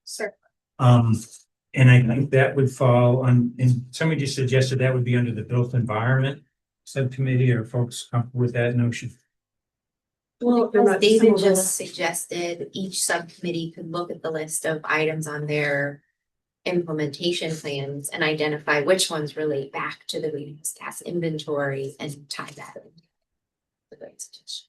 Sure. And I think that would fall on, and somebody just suggested that would be under the Built Environment Subcommittee. Are folks comfortable with that notion? Well, As David just suggested, each subcommittee could look at the list of items on their implementation plans and identify which ones relate back to the greenhouse gas inventory and tie that in. The great suggestion.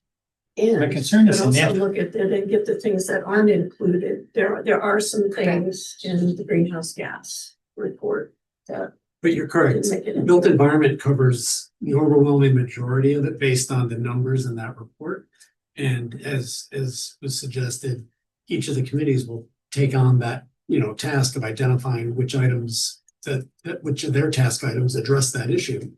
My concern is But also net- look at it and get the things that aren't included. There are some things in the greenhouse gas report that But you're correct. didn't make it in. Built environment covers the overwhelming majority of it based on the numbers in that report. And as was suggested, each of the committees will take on that, task of identifying which items which of their task items address that issue,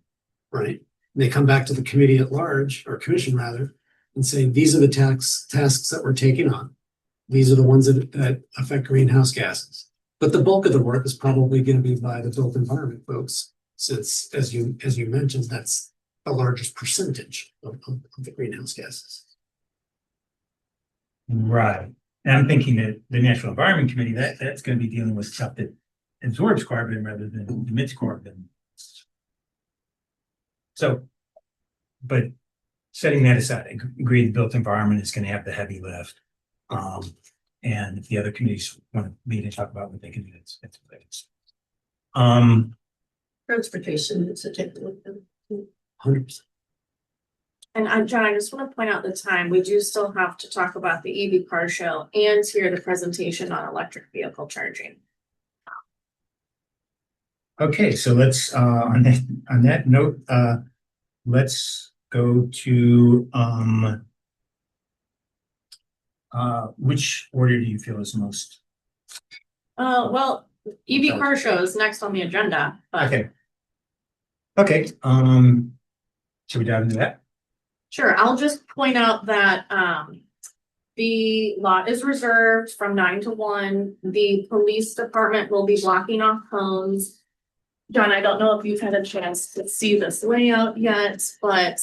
right? And they come back to the committee at large, or commission rather, and say, these are the tasks that we're taking on. These are the ones that affect greenhouse gases. But the bulk of the work is probably going to be by the built environment folks, since as you mentioned, that's the largest percentage of the greenhouse gases. Right. And I'm thinking that the National Environment Committee, that's going to be dealing with stuff that absorbs carbon rather than emits carbon. So, but setting that aside, I agree the built environment is going to have the heavy lift. And if the other committees want to meet and talk about what they can do, it's what it is. Transportation, it's a technical. 100%. And John, I just want to point out the time, we do still have to talk about the EV car show and hear the presentation on electric vehicle charging. Okay, so let's, on that note, let's go to, which order do you feel is most? Well, EV car show is next on the agenda, but Okay. Okay, should we dive into that? sure, I'll just point out that, the lot is reserved from 9 to 1. The police department will be blocking off homes. John, I don't know if you've had a chance to see this layout yet, but,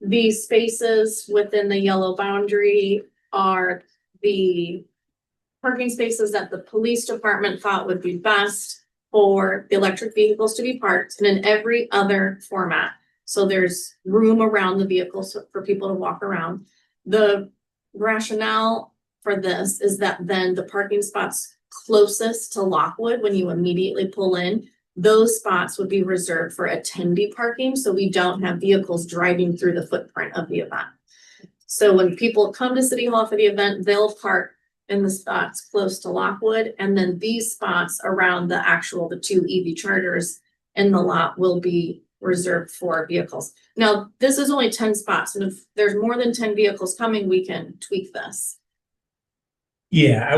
the spaces within the yellow boundary are the parking spaces that the police department thought would be best for the electric vehicles to be parked, and in every other format. So there's room around the vehicles for people to walk around. The rationale for this is that then the parking spots closest to Lockwood, when you immediately pull in, those spots would be reserved for attendee parking, so we don't have vehicles driving through the footprint of the event. So when people come to City Hall for the event, they'll park in the spots close to Lockwood, and then these spots around the 2 EV chargers in the lot will be reserved for vehicles. Now, this is only 10 spots, and if there's more than 10 vehicles coming, we can tweak this. Yeah,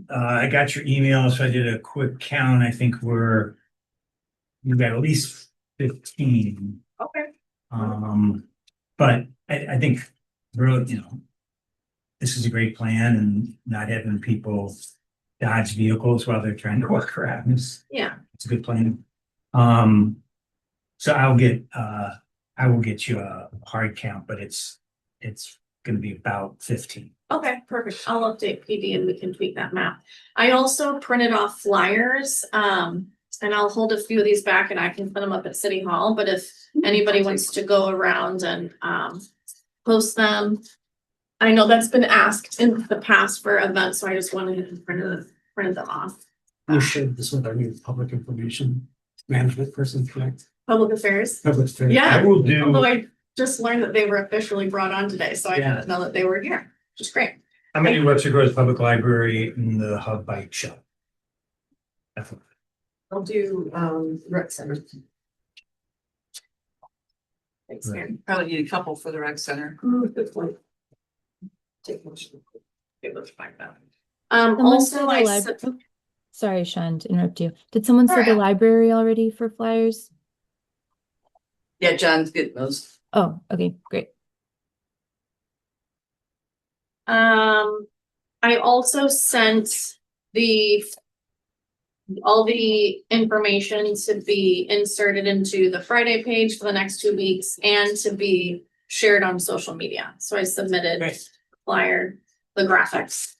I got your email, so I did a quick count. I think we've got at least 15. Okay. But I think really, this is a great plan, and not having people dodge vehicles while they're trying to walk around Yeah, it's a good plan. So I will get you a hard count, but it's gonna be about 15. okay, perfect. I'll update PD and we can tweak that map. I also printed off flyers, and I'll hold a few of these back and I can put them up at City Hall, but if anybody wants to go around and post them. I know that's been asked in the past for events, so I just wanted to print them off. You shared this with our new public information management person, correct? Public affairs. Public affairs. Yeah. I will do. Although I just learned that they were officially brought on today, so I Yeah. didn't know that they were here, which is great. I'm gonna do Webster Groves Public Library in the Hub Bike Shop. I'll do, rec center. Thanks, Mary. Probably need a couple for the rec center. Good point. Take motion. Okay, let's find that. Someone Also, said the I libra- said, oh, sorry, Sean, to interrupt you. Did someone say the Alright. library already for flyers? Yeah, John's getting those. Oh, okay, great. I also sent all the information to be inserted into the Friday page for the next 2 weeks and to be shared on social media. So I submitted Great. the flyer, the graphics.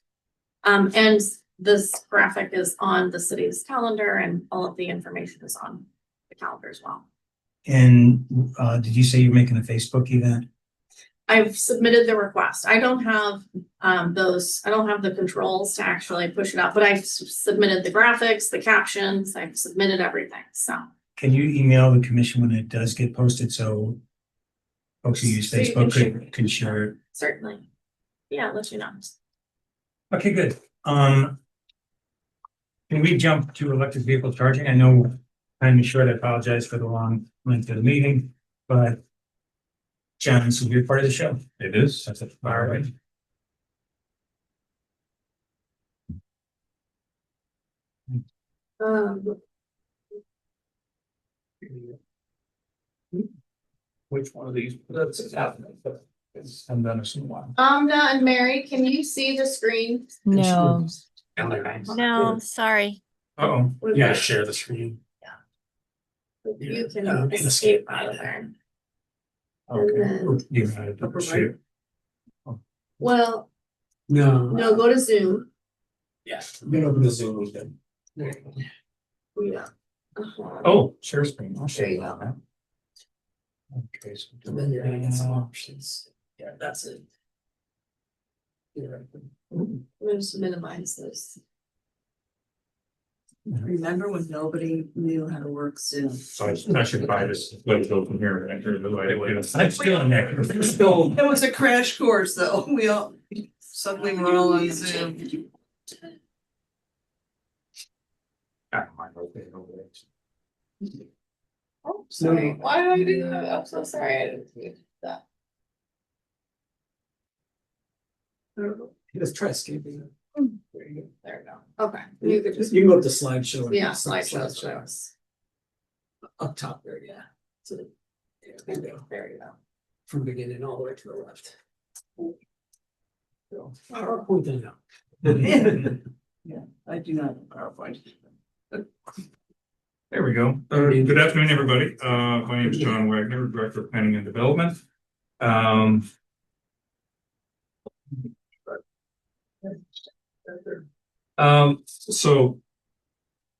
And this graphic is on the city's calendar and all of the information is on the calendar as well. And did you say you're making a Facebook event? I've submitted the request. I don't have I don't have the controls to actually push it out, but I've submitted the graphics, the captions, I've submitted everything, so. Can you email the commission when it does get posted, so folks who use So you can Facebook can share it? Certainly. Yeah, I'll let you know. Okay, good. Can we jump to electric vehicle charging? I know time is short. I apologize for the long length of the meeting, but John, this will be a part of the show. It is. That's a fire right. Which one of these? That's happening. I'm done with some one. Amna and Mary, can you see the screen? No, Okay. No, sorry. Uh-oh. Yeah, share the screen. You can Yeah. escape out of there. Okay. You had Upper to right. share. Well, No. no, go to Zoom. Yes. I'm gonna open the Zoom again. Yeah. Uh-huh. Oh, share screen. I'll show There you you go. that. Okay. So And then you're gonna get some uh, options. Yeah, that's it. We'll just minimize those. Remember when nobody knew how to work Zoom? So I should buy this, let it go from here and enter the right way. I'm still in there. It was a crash course, though. We all, suddenly we're all on Zoom. Oh, sorry, why did I do that? I'm so sorry, I didn't do that. Let's try escaping. There you go, okay. You could just, You can go up to slideshow. and yeah, slideshow. slideshows. Up top there, yeah. So, yeah, there you go. There you go. From beginning all the way to the left. So, PowerPoint then now. Yeah, I do not have PowerPoint. There we go. Good afternoon, everybody. My name is John Wagner, Director of Planning and Development. So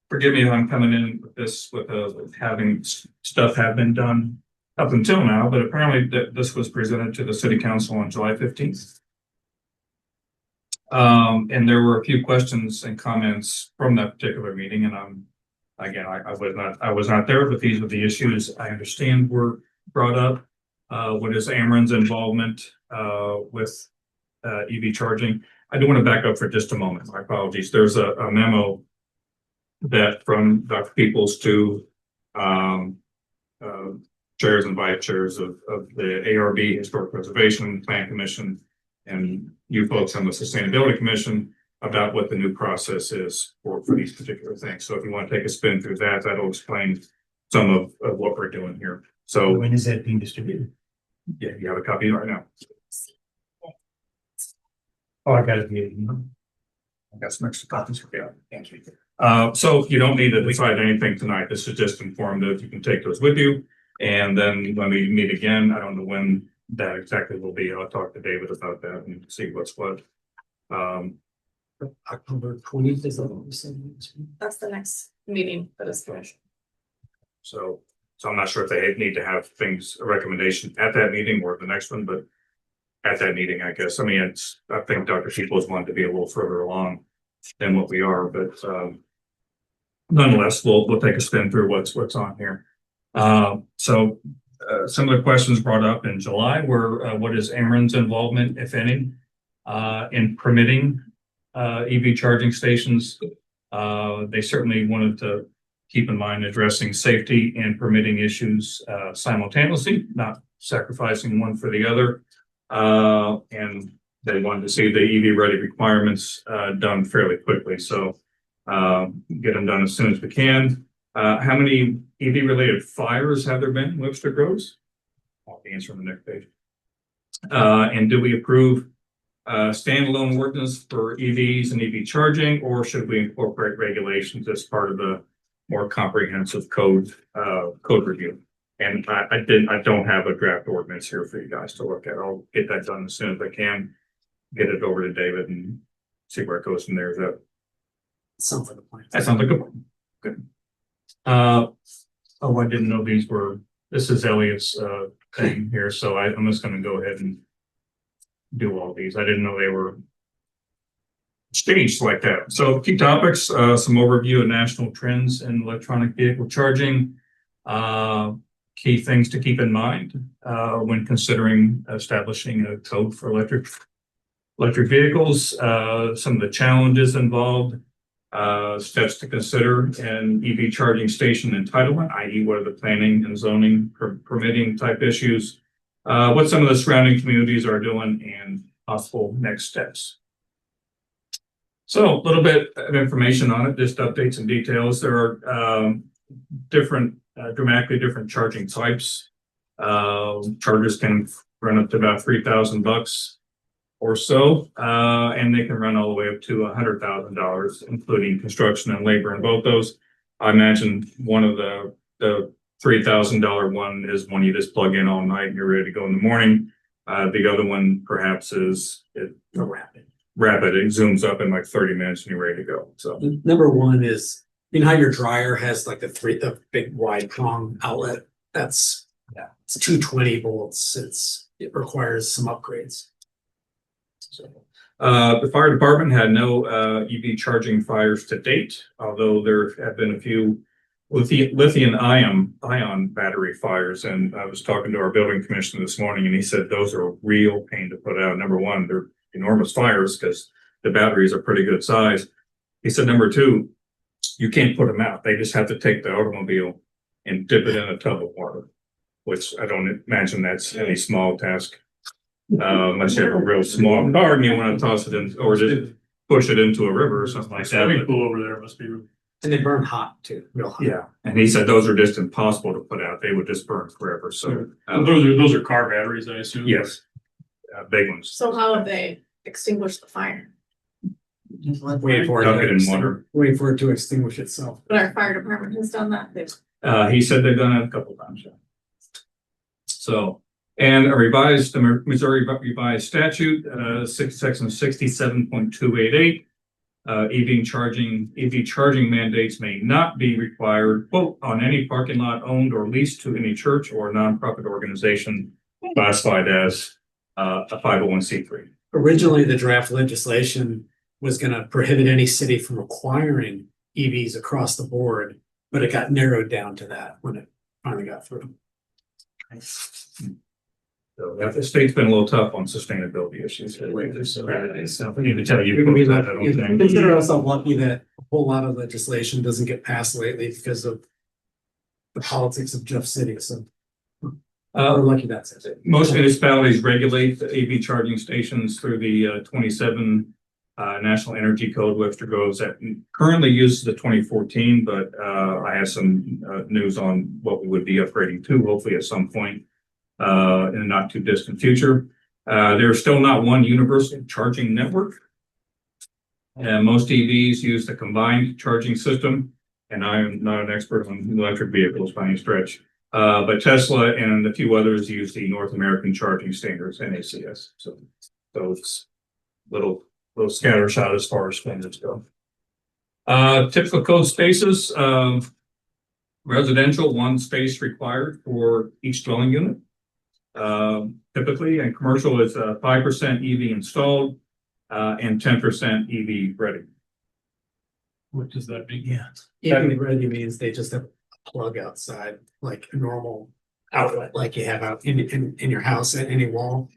forgive me if I'm coming in with this with having stuff have been done up until now, but apparently this was presented to the City Council on July 15th. And there were a few questions and comments from that particular meeting, and I was not there, but these are the issues I understand were brought up. What is Ameren's involvement with EV charging? I do want to back up for just a moment. My apologies. There's a memo that from Dr. Peoples to chairs and vice chairs of the ARB, Historic Preservation Plan Commission, and you folks on the Sustainability Commission about what the new process is for these particular things. So if you want to take a spin through that, that'll explain some of what we're doing here. So When is that being distributed? yeah, you have a copy right now. Oh, I got it. I got some extra copies for you. Thank you. So you don't need to decide anything tonight. This is just informative. You can take those with you. And then when we meet again, I don't know when that exactly will be. I'll talk to David about that and see what's what. October 20th is that what we said? That's the next meeting for this commission. So I'm not sure if they need to have a recommendation at that meeting or the next one, but at that meeting, I guess. I mean, I think Dr. Peoples wanted to be a little further along than what we are, but nonetheless, we'll take a spin through what's on here. So some of the questions brought up in July were what is Ameren's involvement, if any, in permitting EV charging stations? They certainly wanted to keep in mind addressing safety and permitting issues simultaneously, not sacrificing one for the other. And they wanted to see the EV ready requirements done fairly quickly. So get them done as soon as we can. How many EV related fires have there been in Webster Groves? I'll answer on the next page. And do we approve standalone ordinance for EVs and EV charging, or should we incorporate regulations as part of the more comprehensive code review? And I don't have a draft ordinance here for you guys to look at. I'll get that done as soon as I can. Get it over to David and see where it goes from there. Sounds like a plan. That sounds like a plan. Good. I didn't know this is Elliot's thing here, so I'm just gonna go ahead and do all these. I didn't know they were staged like that. So key topics, some overview of national trends in electronic vehicle charging. Key things to keep in mind when considering establishing a code for electric vehicles, some of the challenges involved, steps to consider in EV charging station entitlement, i.e. what are the planning and zoning permitting type issues, what some of the surrounding communities are doing, and possible next steps. So a little bit of information on it, just updates and details. There are dramatically different charging types. Chargers can run up to about $3,000 or so, and they can run all the way up to $100,000, including construction and labor in both those. I imagine one of the $3,000 one is one you just plug in all night and you're ready to go in the morning. The other one perhaps is rapid. It zooms up in like 30 minutes and you're ready to go. So Number one is, you know how your dryer has like the big wide prong outlet? It's 220 volts. It requires some upgrades. So, the fire department had no, EV charging fires to date, although there have been a few lithium ion battery fires. And I was talking to our building commissioner this morning and he said those are a real pain to put out. Number one, they're enormous fires because the batteries are pretty good size. He said, number two, you can't put them out. They just have to take the automobile and dip it in a tub of water, which I don't imagine that's any small task. Unless you have a real small car and you want to toss it in or just push it into a river or something like that. Swimming pool over there must be. And they burn hot too, real hot. Yeah, and he said those are just impossible to put out. They would just burn forever. So Those are car batteries, I assume? yes, big ones. So how have they extinguished the fire? Wait for Dunk it in it water. to, wait for it to extinguish itself. But our fire department has done that. He said they've done it a couple times. Yeah. So, and a revised, the Missouri revised statute, section 67.288. EV charging mandates may not be required, quote, on any parking lot owned or leased to any church or nonprofit organization classified as a 501c3. Originally, the draft legislation was gonna prohibit any city from requiring EVs across the board, but it got narrowed down to that when it finally got through. So the state's been a little tough on sustainability issues. So I need to tell you. We that, I don't think. consider ourselves lucky that a whole lot of legislation doesn't get passed lately because of the politics of Jeff City, so we're lucky that's it. Most municipalities regulate the EV charging stations through the 27 National Energy Code. Webster Groves that currently uses the 2014, but I have some news on what we would be upgrading to, hopefully at some point in a not too distant future. There's still not one universal charging network. Most EVs use the combined charging system, and I am not an expert on electric vehicles by any stretch. But Tesla and a few others use the North American Charging Standards, NACS. So it's little scattershot as far as standards go. Typical code spaces, residential, 1 space required for each dwelling unit. Typically, and commercial is 5% EV installed and 10% EV ready. What does that mean? Yeah. EV ready means they just have a plug outside, like a normal outlet, like you have out in your house at any wall.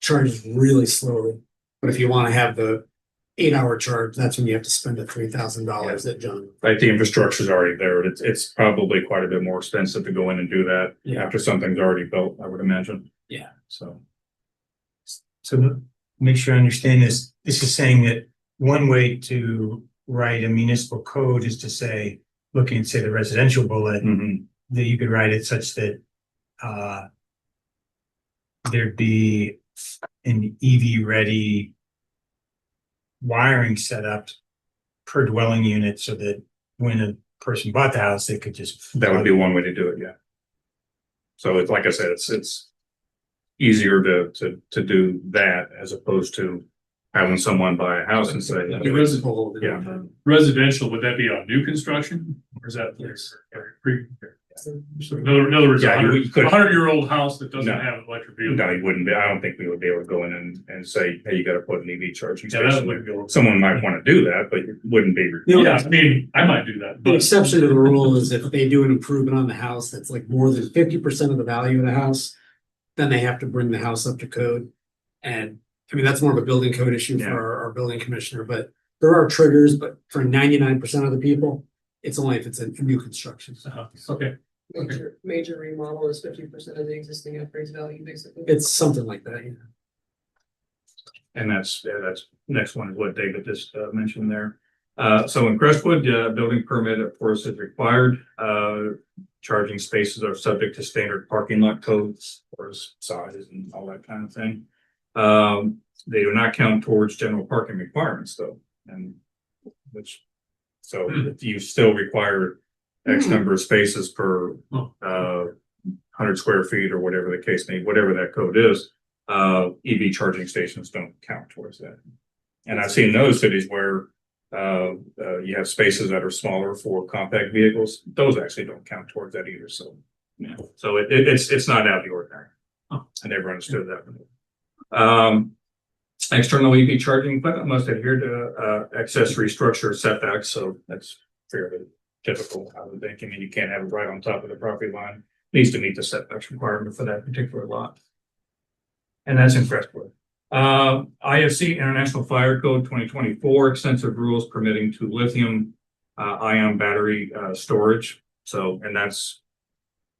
Charges really slowly, but if you want to have the 8-hour charge, that's when you have to spend the $3,000 that John. Right, the infrastructure is already there. It's probably quite a bit more expensive to go in and do that after something's already built, I would imagine. Yeah. So So make sure I understand this. This is saying that one way to write a municipal code is to say, looking at say the residential bullet, that you could write it such that there'd be an EV ready wiring set up per dwelling unit so that when a person bought the house, they could just. that would be one way to do it, yeah. So it's like I said, it's easier to do that as opposed to having someone buy a house and say, yeah. Residential, would that be on new construction? Or is that? So in other words, Yeah, you could- a 100-year-old house that doesn't No. have an electric vehicle. No, you wouldn't be. I don't think we would be able to go in and say, hey, you gotta put an EV charging Yeah, that station. wouldn't be. Someone might want to do that, but it wouldn't be. Yeah, I mean, I might do that, The but exception to the rule is if they do an improvement on the house that's like more than 50% of the value of the house, then they have to bring the house up to code. And I mean, that's more of a building code issue for Yeah. our building commissioner, but there are triggers, but for 99% of the people, it's only if it's a new construction. okay. Major remodel is 50% of the existing upgrades value, basically. It's something like that, yeah. And that's next one is what David just mentioned there. So in Crestwood, building permit, of course, is required. Charging spaces are subject to standard parking lot codes, or size and all that kind of thing. They do not count towards general parking requirements though, and so if you still require X number of spaces per 100 square feet or whatever the case may be, whatever that code is, EV charging stations don't count towards that. And I've seen those cities where you have spaces that are smaller for compact vehicles. Those actually don't count towards that either. So, yeah. So it's not out of the ordinary. I never understood that. External EV charging equipment must adhere to accessory structure setbacks, so that's fairly typical. I would think. I mean, you can't have it right on top of the property line. Needs to meet the setbacks requirement for that particular lot. And that's in Crestwood. IFC International Fire Code 2024 extensive rules permitting to lithium ion battery storage. So, and that's,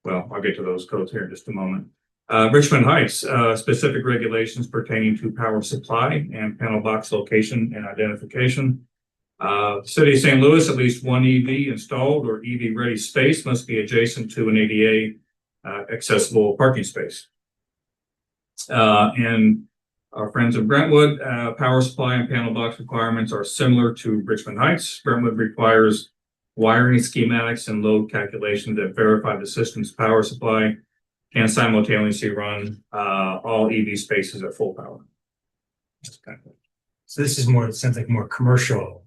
well, I'll get to those codes here in just a moment. Richmond Heights, specific regulations pertaining to power supply and panel box location and identification. City of St. Louis, at least one EV installed or EV ready space must be adjacent to an ADA accessible parking space. And our friends in Brentwood, power supply and panel box requirements are similar to Richmond Heights. Brentwood requires wiring schematics and load calculations that verify the system's power supply can simultaneously run all EV spaces at full power. So this is more, it sounds like more commercial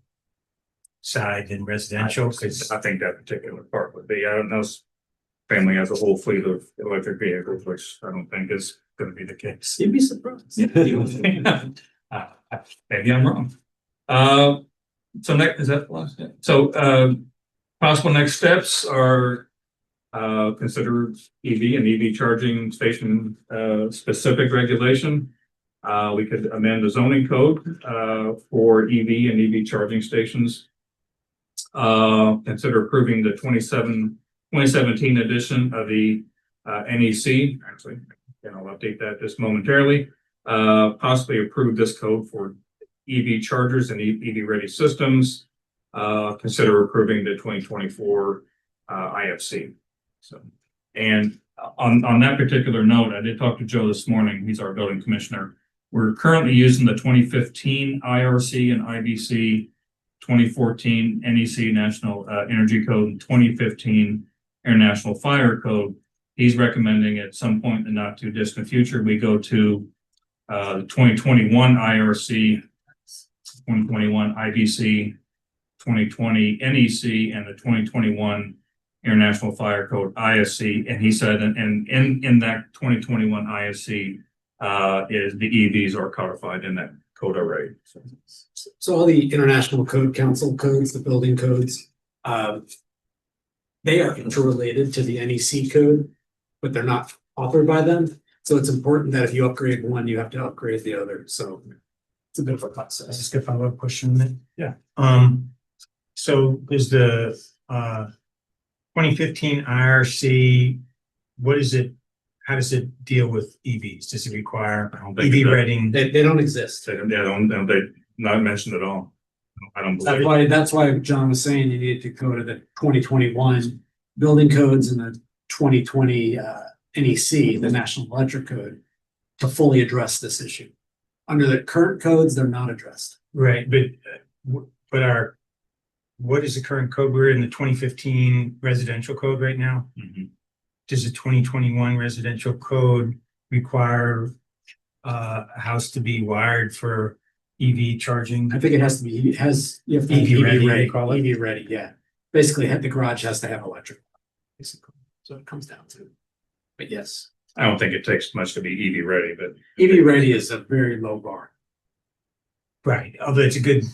side than residential, because I think that particular part would be, I don't know, family has a whole fleet of electric vehicles, which I don't think is going to be the case. You'd be surprised. Maybe I'm wrong. So next, is that the last step? So possible next steps are consider EV and EV charging station specific regulation. We could amend the zoning code for EV and EV charging stations. Consider approving the 2017 edition of the NEC. Actually, and I'll update that just momentarily. Possibly approve this code for EV chargers and EV ready systems. Consider approving the 2024 IFC. So, and on that particular note, I did talk to Joe this morning. He's our building commissioner. We're currently using the 2015 IRC and IBC, 2014 NEC National Energy Code, and 2015 International Fire Code. He's recommending at some point in the not too distant future, we go to the 2021 IRC, 2021 IBC, 2020 NEC, and the 2021 International Fire Code ISC. And he said, and in that 2021 ISC is the EVs are codified in that code already. So all the International Code Council codes, the building codes, they are interrelated to the NEC code, but they're not authored by them. So it's important that if you upgrade one, you have to upgrade the other. So it's a bit of a I process. just got a follow-up question then. Yeah. So is the 2015 IRC, what is it? How does it deal with EVs? Does it require EV rating? They don't exist. They not mentioned at all. I don't believe. That's why John was saying you need to go to the 2021 building codes and the 2020 NEC, the National Electric Code, to fully address this issue. Under the current codes, they're not addressed. Right, but what is the current code? We're in the 2015 residential code right now. Mhm. Does the 2021 residential code require a house to be wired for EV charging? I think it has to be, you have to have EV ready, ready, they call it? EV ready, yeah. Basically, the garage has to have electric. Basically, so it comes down to, but yes, I don't think it takes much to be EV ready, but EV ready is a very low bar. Right, although it's a good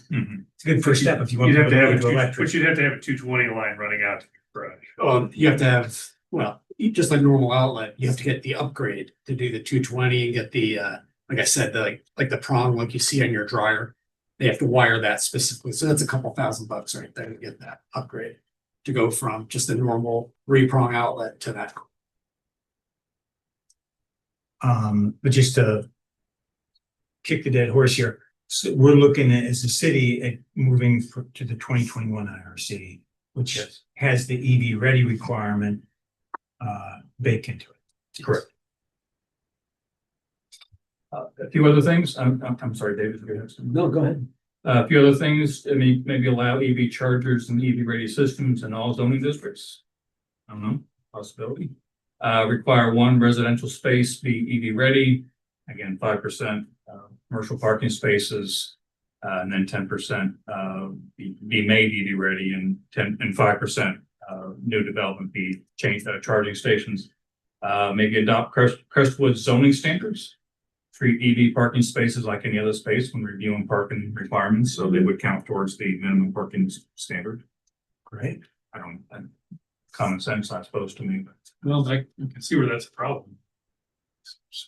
first step if you want You'd have to have to a go electric. but you'd have to have a 220 line running out to your garage. You have to have, well, just like normal outlet, you have to get the upgrade to do the 220 and get the, like I said, like the prong, like you see on your dryer. They have to wire that specifically. So that's a couple $1,000 right there to get that upgrade, to go from just a normal 3-prong outlet to that. But just to kick the dead horse here, so we're looking at, as a city, at moving to the 2021 IRC, which has the EV ready requirement baked into it. correct. A few other things. I'm sorry, David. If you have some. No, go ahead. A few other things. I mean, maybe allow EV chargers and EV ready systems in all zoning districts. I don't know, possibility. Require one residential space be EV ready. Again, 5% commercial parking spaces, and then 10% be made EV ready, and 5% new development be changed charging stations. Maybe adopt Crestwood zoning standards treat EV parking spaces like any other space when reviewing parking requirements, so they would count towards the minimum parking standard. Great. Common sense, I suppose, to me, but. Well, I can see where that's a problem.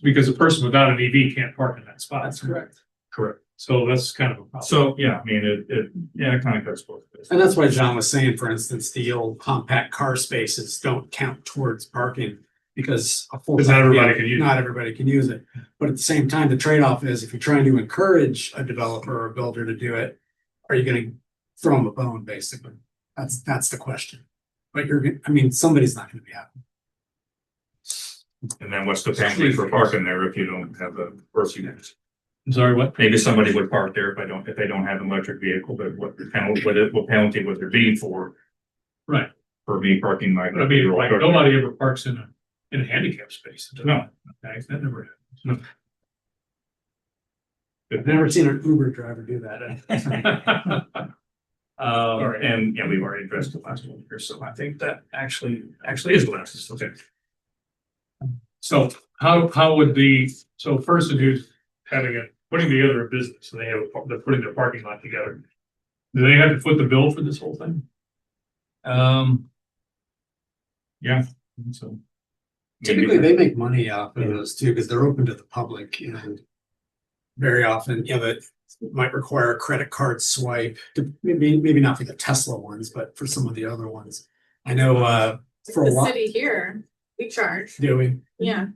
Because a person without an EV can't park in that spot. That's correct. Correct. So that's kind of a problem. So, yeah, I mean, it kind of goes both ways. And that's why John was saying, for instance, the old compact car spaces don't count towards parking because a full. Because not everybody can use it. Not everybody can use it. But at the same time, the trade-off is if you're trying to encourage a developer or a builder to do it, are you gonna throw them a bone, basically? That's the question. But I mean, somebody's not gonna be happy. And then what's the penalty for parking there if you don't have a person? I'm sorry, what? Maybe somebody would park there if they don't have an electric vehicle, but what penalty would there be for? Right. For me parking my. But I mean, like, nobody ever parks in a handicap space. No. Okay, that never happens. I've never seen an Uber driver do that. And yeah, we've already addressed the last one here, so I think that actually is the last, okay. So how would so a person who's putting together a business and they're putting their parking lot together, do they have to foot the bill for this whole thing? Yeah, so. Typically, they make money off of those too, because they're open to the public and very often, that might require a credit card swipe, maybe not for the Tesla ones, but for some of the other ones. I know, for a The while, city here, we charge, doing, yeah,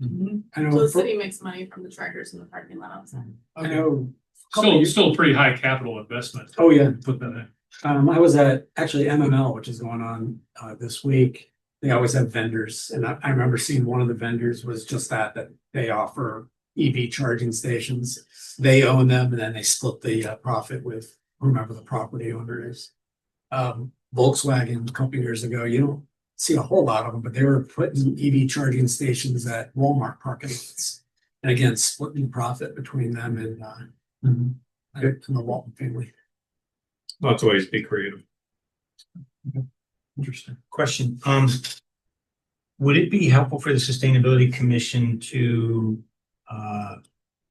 I so know, the city makes money from the chargers in the parking lot outside. I know. a couple years- Still a pretty high capital investment. Oh, yeah. Put that in. I was at actually MML, which is going on this week. They always have vendors, and I remember seeing one of the vendors was just that they offer EV charging stations. They own them, and then they split the profit with whomever the property owner is. Volkswagen a couple years ago, you don't see a whole lot of them, but they were putting EV charging stations at Walmart parking lots. And again, splitting profit between them and the Walton family. Lots of ways to be creative. Interesting. Question, would it be helpful for the Sustainability Commission to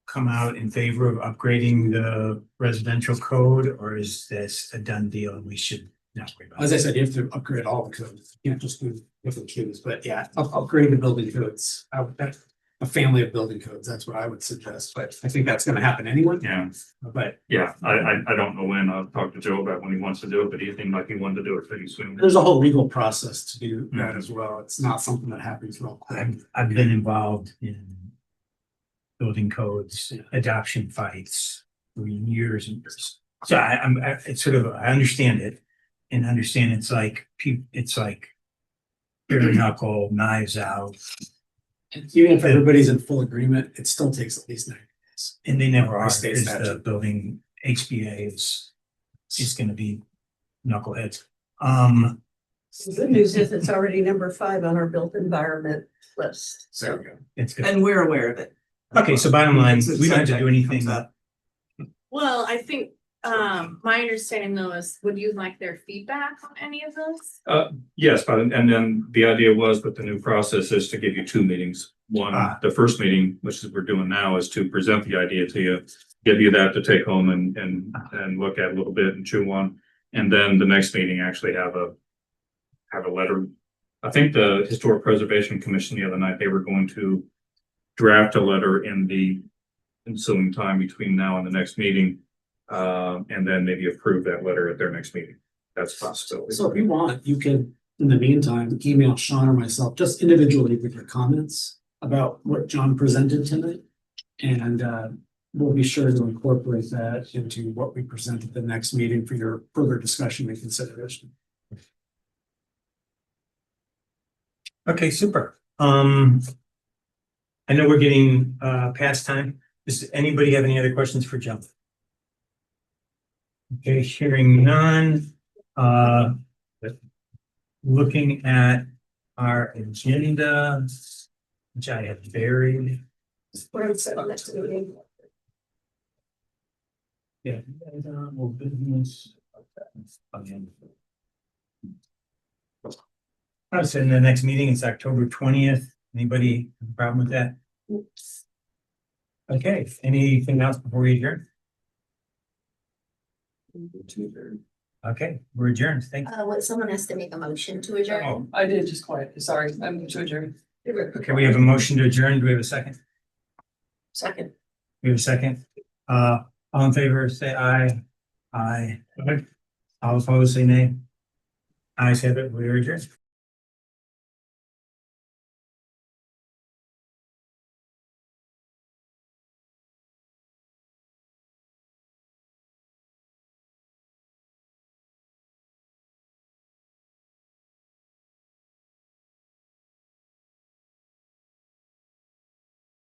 come out in favor of upgrading the residential code, or is this a done deal and we should not worry about it? As I said, you have to upgrade all the codes. You can't just do different codes, but yeah, upgrade the building codes. A family of building codes, that's what I would suggest, but I think that's gonna happen anyway. Yeah, But yeah, I don't know when. I'll talk to Joe about when he wants to do it, but he seemed like he wanted to do it pretty soon. there's a whole legal process to do that as well. It's not something that happens real quick. I've been involved in building codes, adoption fights for years and years. So it's sort of, I understand it and understand it's like bare knuckle, knives out, Even if everybody's in full agreement, it still takes at least 90 days. and they never By are, state because the statute. building HBA is gonna be knuckleheads. The good news is it's already number 5 on our built environment list. There we go. It's good. And we're aware of it. Okay, so bottom line, It's a we don't have to do subject that anything. comes up. Well, I think, my understanding though is, would you like their feedback on any of those? Yes, but and then the idea was with the new process is to give you 2 meetings. One, the first meeting, which is we're doing now, is to present the idea to you, give you that to take home and look at a little bit and chew on. And then the next meeting actually have a letter. I think the Historic Preservation Commission the other night, they were going to draft a letter in the ensuing time between now and the next meeting. And then maybe approve that letter at their next meeting. That's a possibility. So if you want, you can, in the meantime, email Sean or myself, just individually with your comments about what John presented tonight. And we'll be sure to incorporate that into what we present at the next meeting for your further discussion and consideration. Okay, super. I know we're getting past time. Does anybody have any other questions for Joe? Okay, hearing none. Looking at our agenda, which I have buried. What I'm saying, next meeting. Yeah. Well, business. I said in the next meeting, it's October 20th. Anybody have a problem with that? Okay, anything else before we adjourn? Okay, we're adjourned. Thank you. What, someone has to make a motion to adjourn? Oh, I did just quiet, sorry, I'm to adjourn. okay, we have a motion to adjourn. Do we have a second? Second. We have a second. All in favor, say aye. Aye. Okay. All opposed, say nay. Ayes have it. We are adjourned.